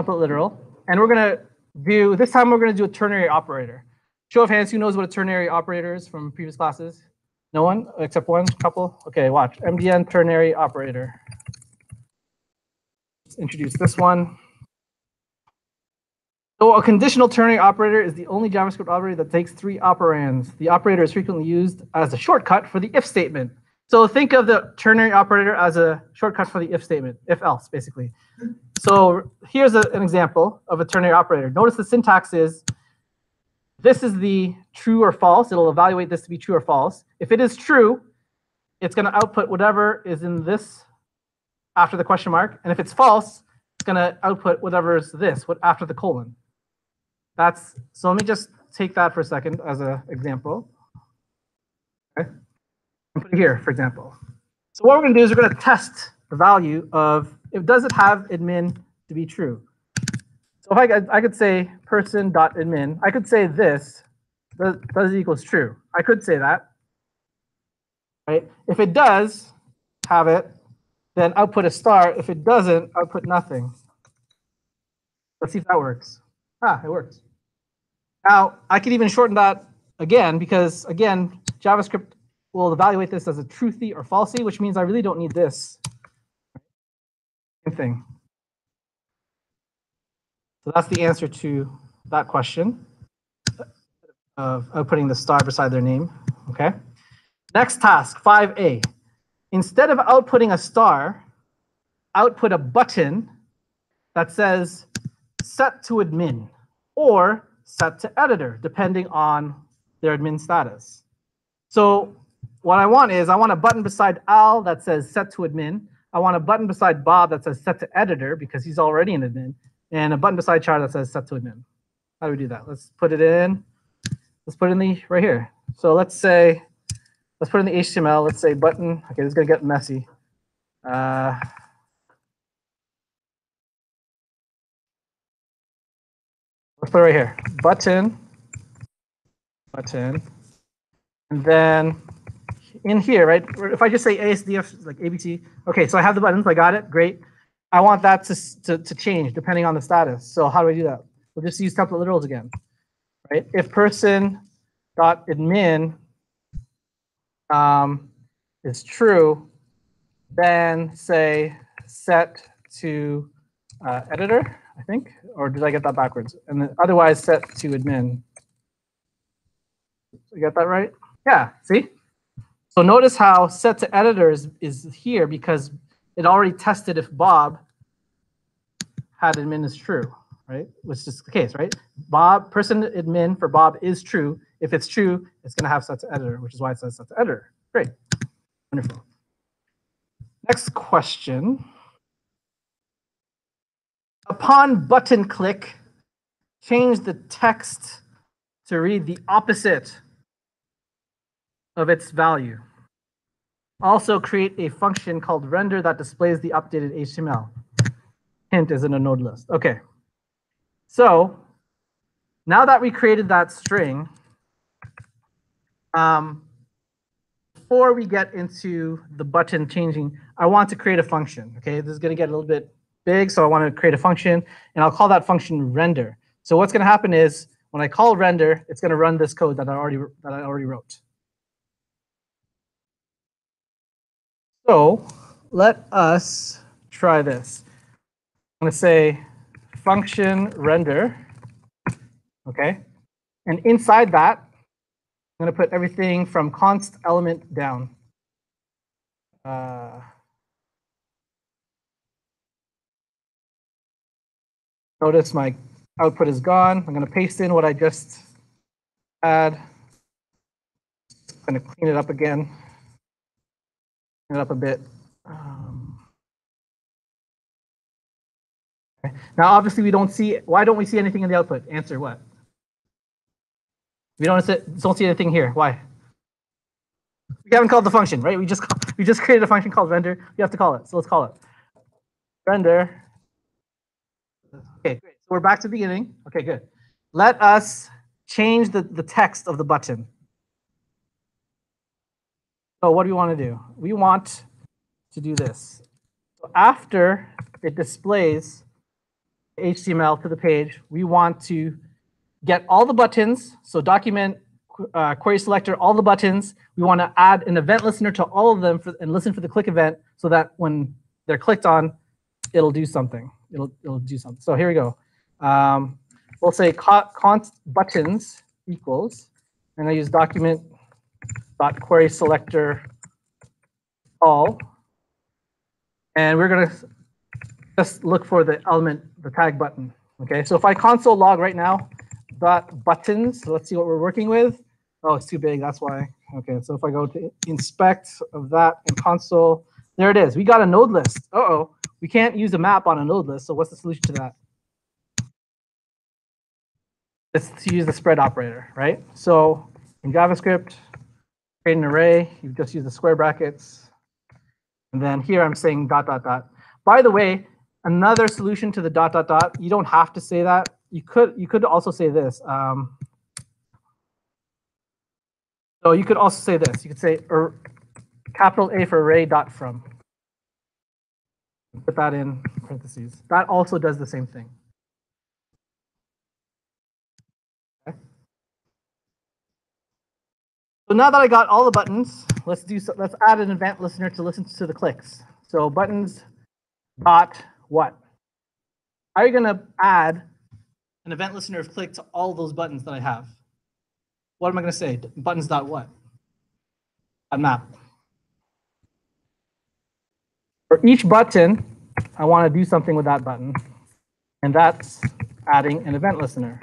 template literal. And we're going to do, this time we're going to do a ternary operator. Show of hands, who knows what a ternary operator is from previous classes? No one, except one couple? Okay, watch. MDN ternary operator. Let's introduce this one. So a conditional ternary operator is the only JavaScript operator that takes 3 operands. The operator is frequently used as a shortcut for the if statement. So think of the ternary operator as a shortcut for the if statement, if else, basically. So here's an example of a ternary operator. Notice the syntax is, this is the true or false. It'll evaluate this to be true or false. If it is true, it's going to output whatever is in this after the question mark. And if it's false, it's going to output whatever is this after the colon. So let me just take that for a second as an example. Okay. And put it here, for example. So what we're going to do is we're going to test the value of, does it have admin to be true? So if I could say person.admin, I could say this, does equals true. I could say that. Right? If it does have it, then output a star. If it doesn't, output nothing. Let's see if that works. Ah, it works. Now, I could even shorten that again, because again, JavaScript will evaluate this as a truthy or falsy, which means I really don't need this. Same thing. So that's the answer to that question of outputting the star beside their name. Okay. Next task, 5A. Instead of outputting a star, output a button that says set to admin or set to editor, depending on their admin status. So what I want is, I want a button beside Al that says set to admin. I want a button beside Bob that says set to editor because he's already an admin. And a button beside Char that says set to admin. How do we do that? Let's put it in. Let's put it in the right here. So let's put it in the HTML. Let's say button. Okay, this is gonna get messy. Let's put it right here. Button. And then in here, right? If I just say ASDF, like ABC. Okay, so I have the buttons. I got it. Great. I want that to change depending on the status. So how do I do that? We'll just use template literals again, right? If person.admin is true, then say set to editor, I think, or did I get that backwards? And then otherwise set to admin. You got that right? Yeah, see? So notice how set to editor is here because it already tested if Bob had admin is true, right? Which is the case, right? Bob, person admin for Bob is true. If it's true, it's going to have set to editor, which is why it says set to editor. Great. Wonderful. Next question. Upon button click, change the text to read the opposite of its value. Also create a function called render that displays the updated HTML. Hint is in a node list. Okay. So now that we created that string, before we get into the button changing, I want to create a function. Okay, this is going to get a little bit big, so I want to create a function, and I'll call that function render. So what's going to happen is When I call render, it's going to run this code that I already wrote. So let us try this. I'm going to say function render, okay? And inside that, I'm going to put everything from const element down. Notice my output is gone. I'm going to paste in what I just had. I'm going to clean it up again. Clean it up a bit. Okay. Now, obviously, we don't see. Why don't we see anything in the output? Answer what? We don't see anything here. Why? We haven't called the function, right? We just created a function called render. We have to call it. So let's call it render. Okay, great. So we're back to the beginning. Okay, good. Let us change the text of the button. So what do we want to do? We want to do this. So after it displays HTML to the page, we want to get all the buttons. So document, query selector, all the buttons. We want to add an event listener to all of them and listen for the click event so that when they're clicked on, it'll do something. It'll do something. So here we go. We'll say const buttons equals, and I use document dot query selector all, and we're gonna just look for the element, the tag button. Okay, so if I console log right now, dot buttons, so let's see what we're working with. Oh, it's too big, that's why. Okay, so if I go to inspect of that and console, there it is. We got a node list. Uh-oh, we can't use a map on a node list, so what's the solution to that? It's to use the spread operator, right? So in JavaScript, create an array, you just use the square brackets. And then here I'm saying dot, dot, dot. By the way, another solution to the dot, dot, dot, you don't have to say that. You could also say this. So you could also say this. You could say capital A for array dot from. Put that in parentheses. That also does the same thing. Okay. So now that I got all the buttons, let's add an event listener to listen to the clicks. So buttons dot what? How are you going to add an event listener of click to all those buttons that I have? What am I going to say? Buttons dot what? Map. For each button, I want to do something with that button, and that's adding an event listener.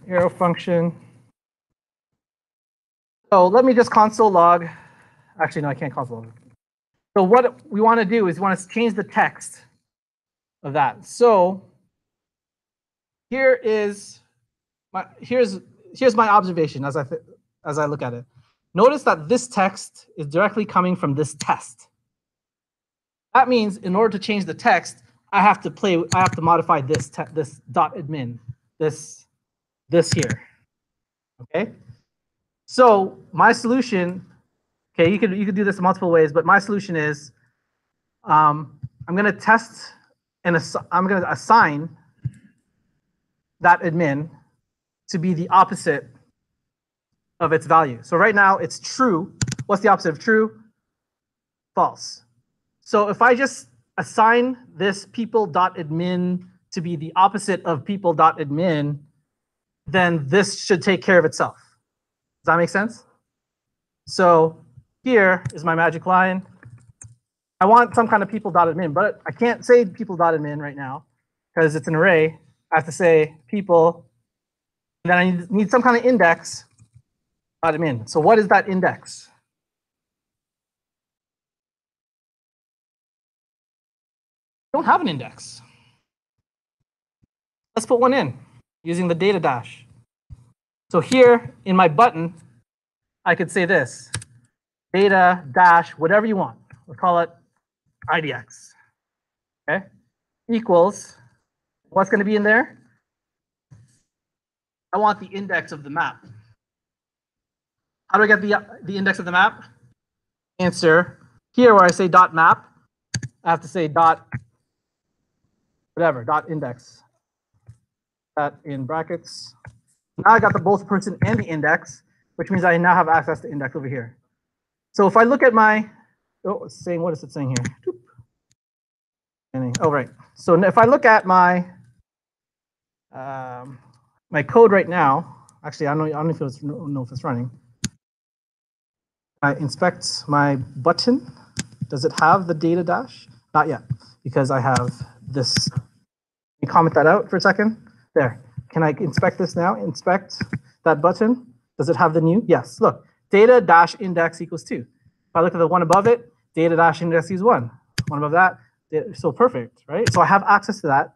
Arrow function. So let me just console log. Actually, no, I can't console log. So what we want to do is we want to change the text of that. So here's my observation as I look at it. Notice that this text is directly coming from this test. That means in order to change the text, I have to modify this dot admin, this here. Okay. So my solution, okay, you could do this multiple ways, but my solution is I'm going to test and I'm going to assign that admin to be the opposite of its value. So right now it's true. What's the opposite of true? False. So if I just assign this people.admin to be the opposite of people.admin, then this should take care of itself. Does that make sense? So here is my magic line. I want some kind of people.admin, but I can't say people.admin right now because it's an array. I have to say people, and then I need some kind of index.admin. So what is that index? I don't have an index. Let's put one in using the data dash. So here in my button, I could say this, data dash, whatever you want. We'll call it IDX, okay? Equals, what's going to be in there? I want the index of the map. How do I get the index of the map? Answer, here where I say dot map, I have to say dot whatever, dot index. That in brackets. Now I got the both person and the index, which means I now have access to index over here. So if I look at my, oh, it's saying, what is it saying here? Oh, right. So if I look at my my code right now, actually, I don't know if it's running. I inspect my button. Does it have the data dash? Not yet, because I have this. Can you comment that out for a second? There. Can I inspect this now? Inspect that button. Does it have the new? Yes. Look, data dash index equals 2. If I look at the one above it, data dash index is 1. One above that, so perfect, right? So I have access to that.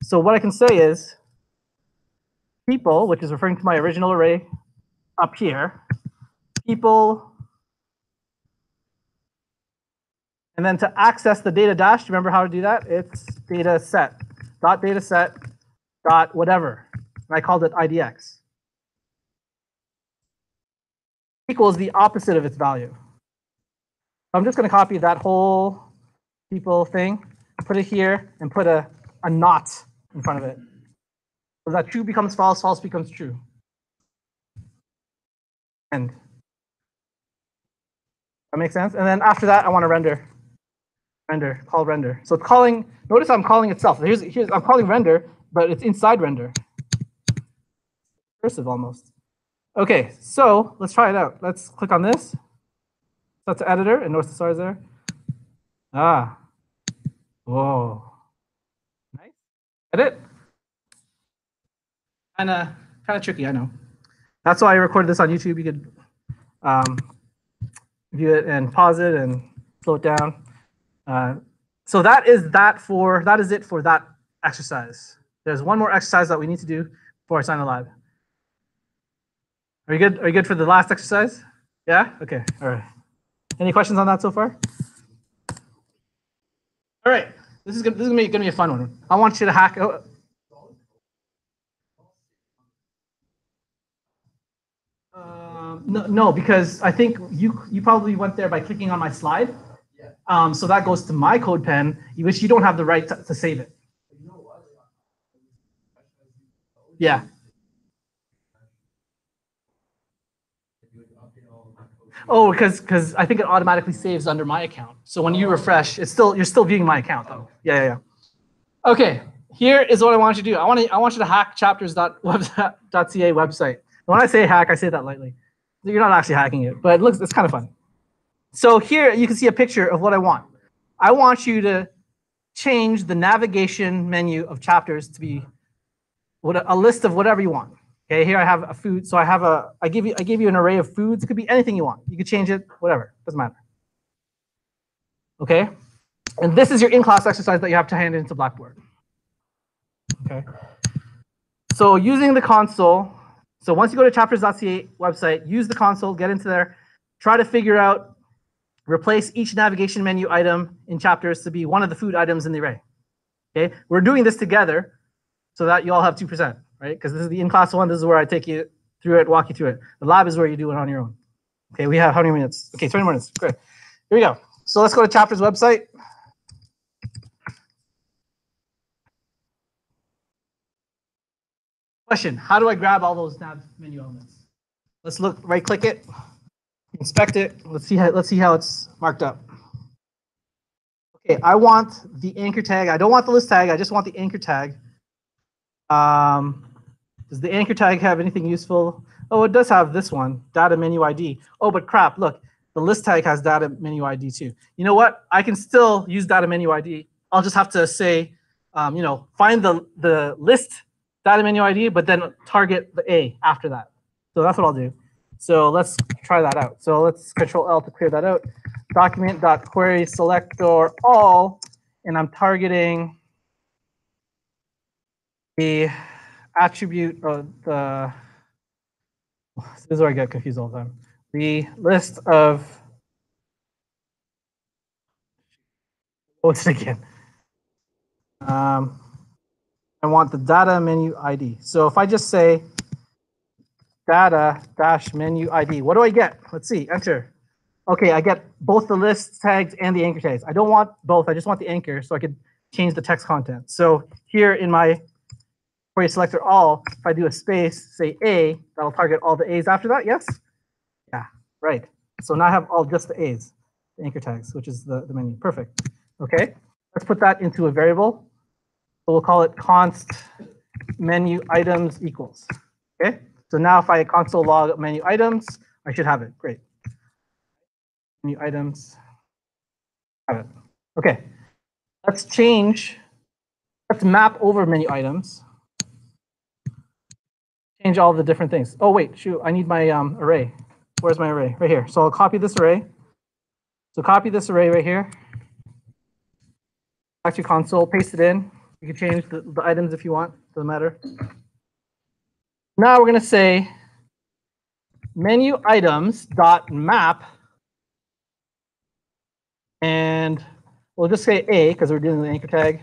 So what I can say is people, which is referring to my original array up here, people, and then to access the data dash, remember how to do that? It's data set, dot data set, dot whatever. And I called it IDX. Equals the opposite of its value. I'm just going to copy that whole people thing, put it here, and put a not in front of it. So that true becomes false, false becomes true. And that makes sense? And then after that, I want to render. Render, call render. So it's calling, notice I'm calling itself. Here's I'm calling render, but it's inside render. Cursive almost. Okay, so let's try it out. Let's click on this. That's the editor, and notice the stars there. Ah. Whoa. Nice. Get it? Kind of tricky, I know. That's why I recorded this on YouTube. You could view it and pause it and slow it down. So that is it for that exercise. There's one more exercise that we need to do before I sign the lab. Are you good? Are you good for the last exercise? Yeah? Okay. All right. Any questions on that so far? All right. This is gonna be a fun one. I want you to hack. Oh. No, because I think you probably went there by clicking on my slide. So that goes to my code pen, which you don't have the right to save it. Yeah. Oh, because I think it automatically saves under my account. So when you refresh, you're still viewing my account though. Yeah. Okay, here is what I want you to do. I want you to hack chapters.ca website. When I say hack, I say that lightly. You're not actually hacking it, but it's kind of fun. So here you can see a picture of what I want. I want you to change the navigation menu of chapters to be a list of whatever you want. Okay, here I have a food. So I give you an array of foods. It could be anything you want. You could change it, whatever, doesn't matter. Okay, and this is your in-class exercise that you have to hand into Blackboard. Okay, so using the console. So once you go to chapters.ca website, use the console, get into there, try to figure out, replace each navigation menu item in chapters to be one of the food items in the array. Okay, we're doing this together so that you all have 2%, right? Because this is the in-class one. This is where I take you through it, walk you through it. The lab is where you do it on your own. Okay, we have how many minutes? Okay, 20 minutes. Great. Here we go. So let's go to chapters website. Question, how do I grab all those nav menu elements? Let's look, right click it, inspect it. Let's see how it's marked up. Okay, I want the anchor tag. I don't want the list tag. I just want the anchor tag. Does the anchor tag have anything useful? Oh, it does have this one, data menu ID. Oh, but crap, look, the list tag has data menu ID too. You know what? I can still use data menu ID. I'll just have to say, find the list data menu ID, but then target the A after that. So that's what I'll do. So let's try that out. So let's Control L to clear that out. Document.query selector all, and I'm targeting the attribute of the. This is where I get confused all the time. The list of. What's it again? I want the data menu ID. So if I just say data dash menu ID, what do I get? Let's see, enter. Okay, I get both the list tags and the anchor tags. I don't want both, I just want the anchor. So I could change the text content. So here in my query selector all, if I do a space, say A, that'll target all the A's after that, yes? Yeah, right. So now I have all just the A's, the anchor tags, which is the menu. Perfect. Okay, let's put that into a variable. So we'll call it const menu items equals. Okay, so now if I console log menu items, I should have it. Great. Menu items, have it. Okay, let's change, let's map over menu items. Change all the different things. Oh, wait, shoot, I need my array. Where's my array? Right here. So I'll copy this array. So copy this array right here. Back to console, paste it in. You can change the items if you want, doesn't matter. Now we're going to say menu items dot map, and we'll just say A because we're dealing with the anchor tag.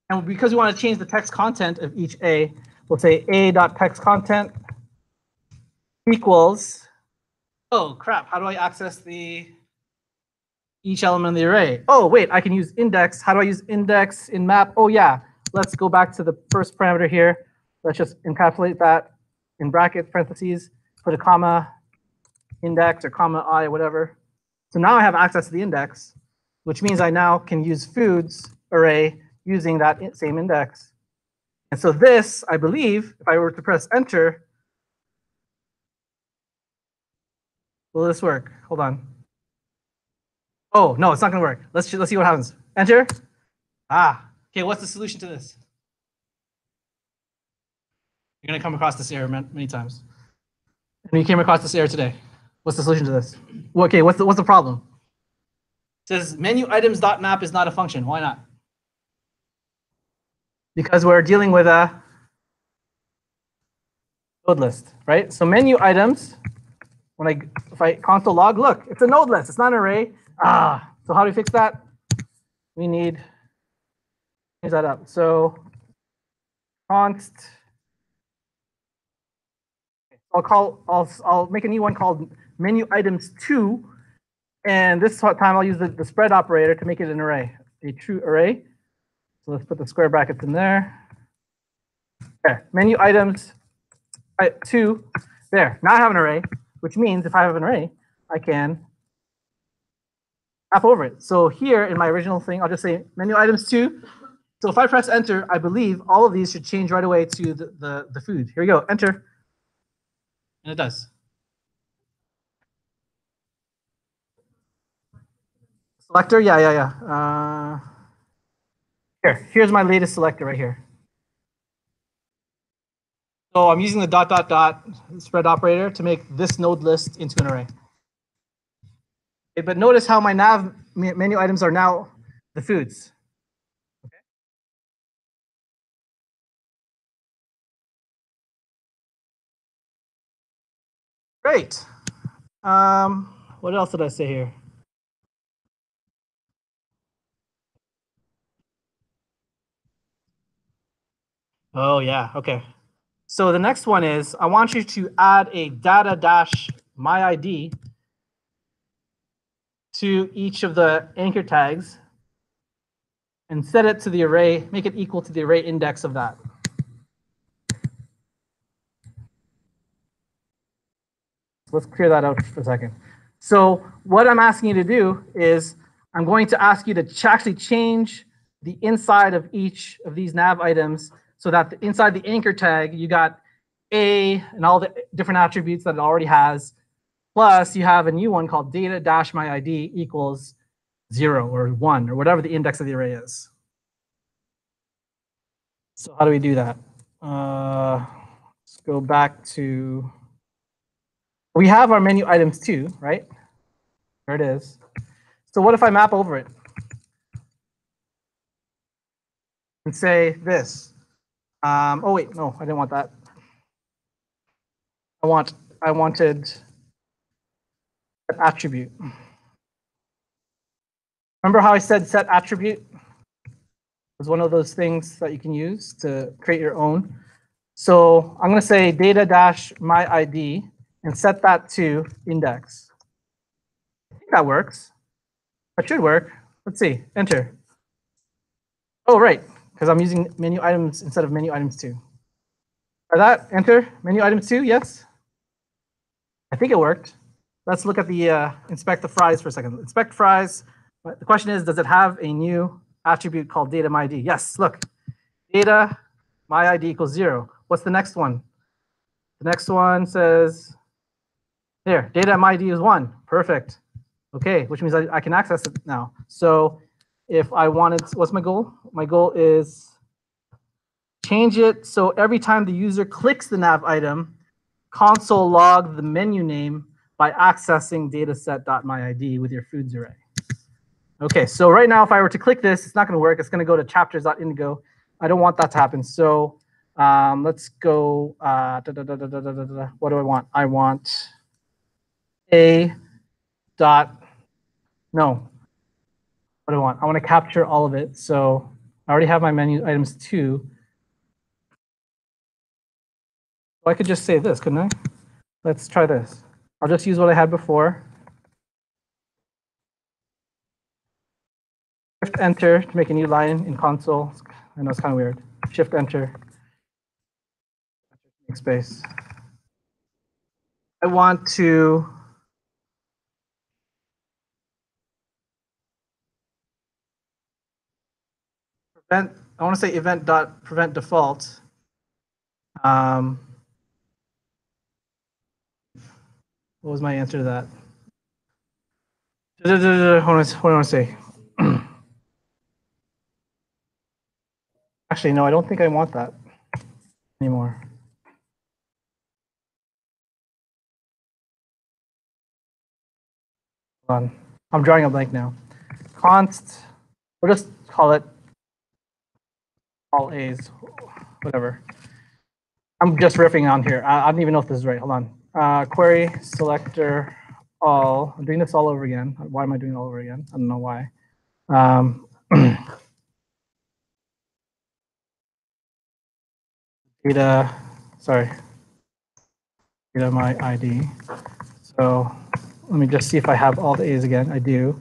And because we want to change the text content of each A, we'll say A.textContent equals, oh crap, how do I access each element of the array? Oh wait, I can use index. How do I use index in map? Oh yeah, let's go back to the first parameter here. Let's just encapsulate that in brackets, parentheses, put a comma, index or comma I, whatever. So now I have access to the index, which means I now can use foods array using that same index. And so this, I believe, if I were to press enter, will this work? Hold on. Oh, no, it's not going to work. Let's see what happens. Enter. Ah, okay, what's the solution to this? You're going to come across this error many times. And you came across this error today. What's the solution to this? Okay, what's the problem? It says menu items dot map is not a function. Why not? Because we're dealing with a node list, right? So menu items, if I console log, look, it's a node list. It's not an array. So how do we fix that? We need to change that up. So const. I'll make a new one called menu items 2, and this time I'll use the spread operator to make it an array, a true array. So let's put the square brackets in there. There, menu items 2. There, now I have an array, which means if I have an array, I can map over it. So here in my original thing, I'll just say menu items 2. So if I press enter, I believe all of these should change right away to the food. Here we go, enter. And it does. Selector, yeah. Here's my latest selector right here. So I'm using the ... spread operator to make this node list into an array. Okay, but notice how my nav menu items are now the foods. Okay. Great. What else did I say here? Oh yeah, okay. So the next one is I want you to add a data-myid to each of the anchor tags and set it to the array, make it equal to the array index of that. Let's clear that out for a second. So what I'm asking you to do is I'm going to ask you to actually change the inside of each of these nav items so that inside the anchor tag, you got A and all the different attributes that it already has. Plus, you have a new one called data-myid equals 0 or 1 or whatever the index of the array is. So how do we do that? Let's go back to, we have our menu items 2, right? There it is. So what if I map over it and say this? Oh wait, no, I didn't want that. I wanted an attribute. Remember how I said set attribute was one of those things that you can use to create your own. So I'm going to say data-myid and set that to index. I think that works. That should work. Let's see, enter. Oh, right, because I'm using menu items instead of menu items 2. Try that, enter, menu items 2, yes? I think it worked. Let's look at the inspect the fries for a second. Inspect fries. The question is, does it have a new attribute called data MyID? Yes, look, data MyID equals 0. What's the next one? The next one says, there, data MyID is 1. Perfect. Okay, which means I can access it now. So if I wanted, what's my goal? My goal is change it so every time the user clicks the nav item, console log the menu name by accessing dataset.myid with your foods array. Okay, so right now if I were to click this, it's not going to work. It's going to go to chapters.indigo. I don't want that to happen. So let's go, what do I want? I want a dot, no, what do I want? I want to capture all of it. So I already have my menu items 2. So I could just say this, couldn't I? Let's try this. I'll just use what I had before. Shift enter to make a new line in console. I know it's kind of weird. Shift enter. Make space. I want to prevent, I want to say event.prevent default. What was my answer to that? What do I want to say? Actually, no, I don't think I want that anymore. Hold on. I'm drawing a blank now. Const, we'll just call it all A's, whatever. I'm just riffing on here. I don't even know if this is right. Hold on. Query selector all. I'm doing this all over again. Why am I doing it all over again? I don't know why. Data, sorry. Data my ID. So let me just see if I have all the A's again. I do.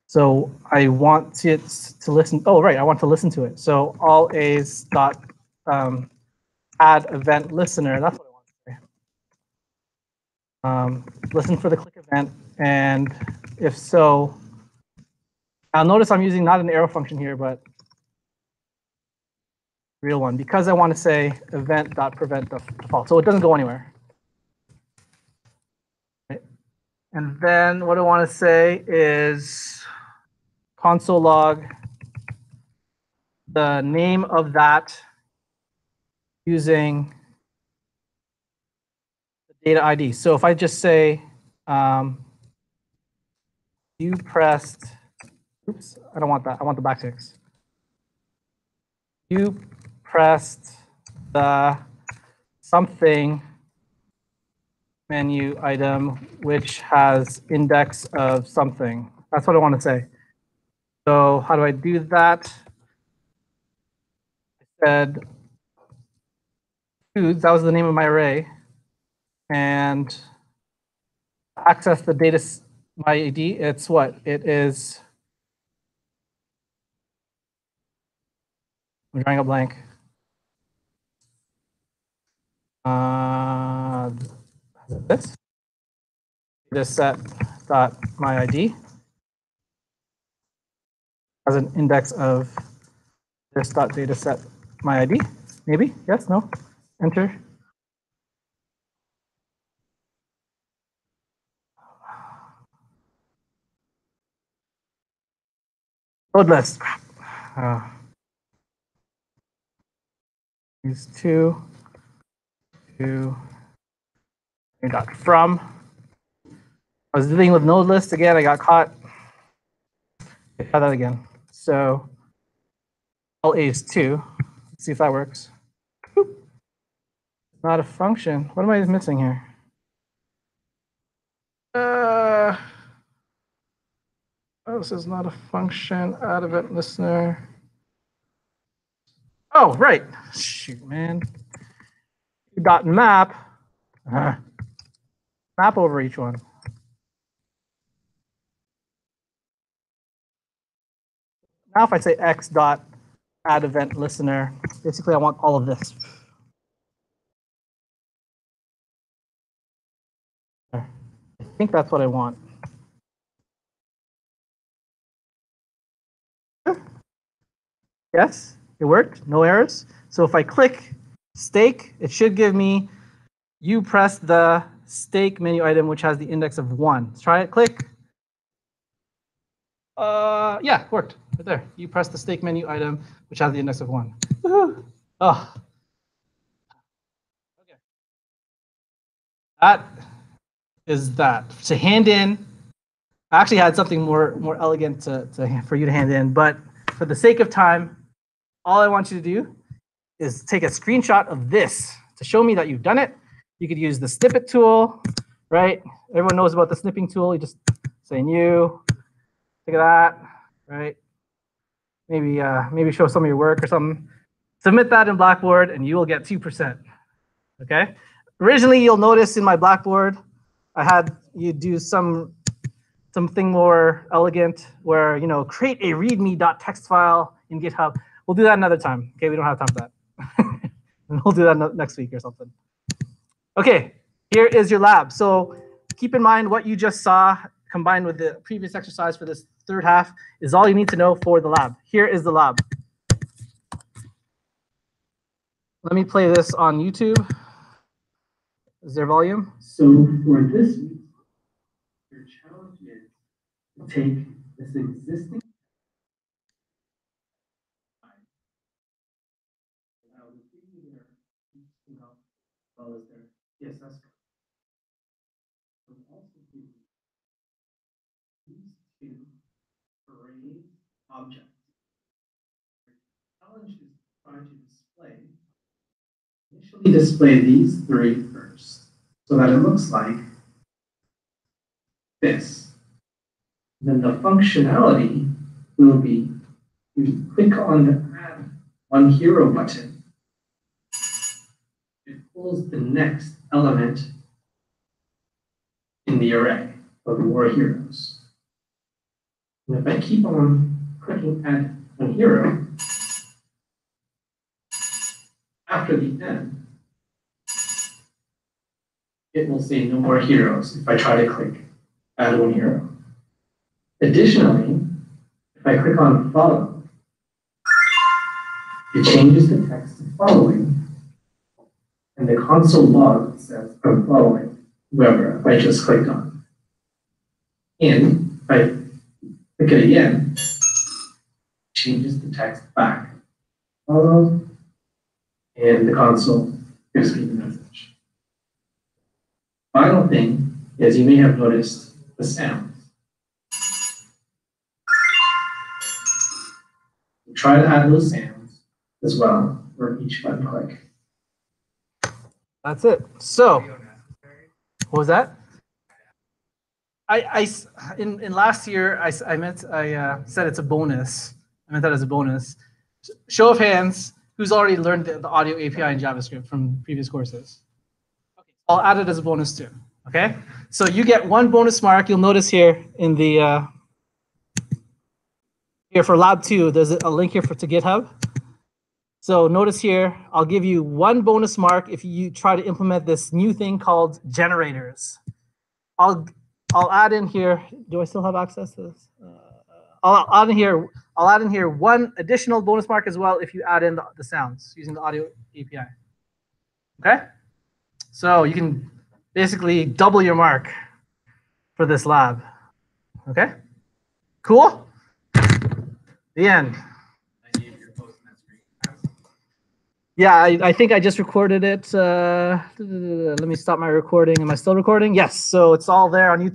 So I want it to listen. Oh, right. I want to listen to it. So all A's dot add event listener. That's what I want to say. Listen for the click event. And if so, now notice I'm using not an arrow function here, but real one, because I want to say event.prevent default. So it doesn't go anywhere. Right. And then what I want to say is console log the name of that using the data ID. So if I just say you pressed, oops, I don't want that. I want the backticks. You pressed the something menu item which has index of something. That's what I want to say. So how do I do that? I said foods, that was the name of my array. And access the data, my ID, it's what? It is, I'm drawing a blank. This data set dot my ID as an index of this dot data set my ID. Maybe, yes, no, enter. Load list. These two got from. I was dealing with node list again. I got caught. Try that again. So all A is 2. Let's see if that works. Boop. Not a function. What am I missing here? Oh, this is not a function. Add event listener. Oh, right. Shoot, man. Dot map. Map over each one. Now if I say x dot add event listener, basically I want all of this. I think that's what I want. Yes, it worked, no errors. So if I click stake, it should give me, you press the stake menu item, which has the index of 1. Let's try it, click. Yeah, it worked, right there. You press the stake menu item, which has the index of 1. Woohoo. Oh. Okay. That is that. To hand in, I actually had something more elegant for you to hand in, but for the sake of time, all I want you to do is take a screenshot of this to show me that you've done it. You could use the snippet tool, right? Everyone knows about the snipping tool. You just say new, look at that, right? Maybe show some of your work or something. Submit that in Blackboard and you will get 2%, okay? Originally, you'll notice in my Blackboard, I had you do something more elegant where, create a readme.txt file in GitHub. We'll do that another time, okay? We don't have time for that. We'll do that next week or something. Okay, here is your lab. So keep in mind what you just saw combined with the previous exercise for this third half is all you need to know for the lab. Here is the lab. Let me play this on YouTube. Is there volume? So for this week, your challenge is to take this existing CSS also give you these two array objects. The challenge is to try to initially display these three first, so that it looks like this. Then the functionality will be you click on the add one hero button. It pulls the next element in the array of more heroes. And if I keep on clicking add one hero, after the end, it will say no more heroes if I try to click add one hero. Additionally, if I click on follow, it changes the text to following, and the console log says I'm following whoever I just clicked on. And if I click it again, it changes the text back. Follow, and the console gives me the message. Final thing is you may have noticed the sounds. Try to add those sounds as well for each button click. That's it. So, what was that? In last year I said it's a bonus. I meant that as a bonus. Show of hands, who's already learned the audio API in JavaScript from previous courses? Okay, I'll add it as a bonus too. Okay, so you get 1 bonus mark. You'll notice here in the here for lab 2, there's a link here to GitHub. So notice here, I'll give you 1 bonus mark if you try to implement this new thing called generators. I'll add in here. Do I still have access to this? I'll add in here 1 additional bonus mark as well if you add in the sounds using the audio API. Okay, so you can basically double your mark for this lab. Okay, cool. The end. Yeah, I think I just recorded it. Let me stop my recording. Am I still recording? Yes, so it's all there on YouTube.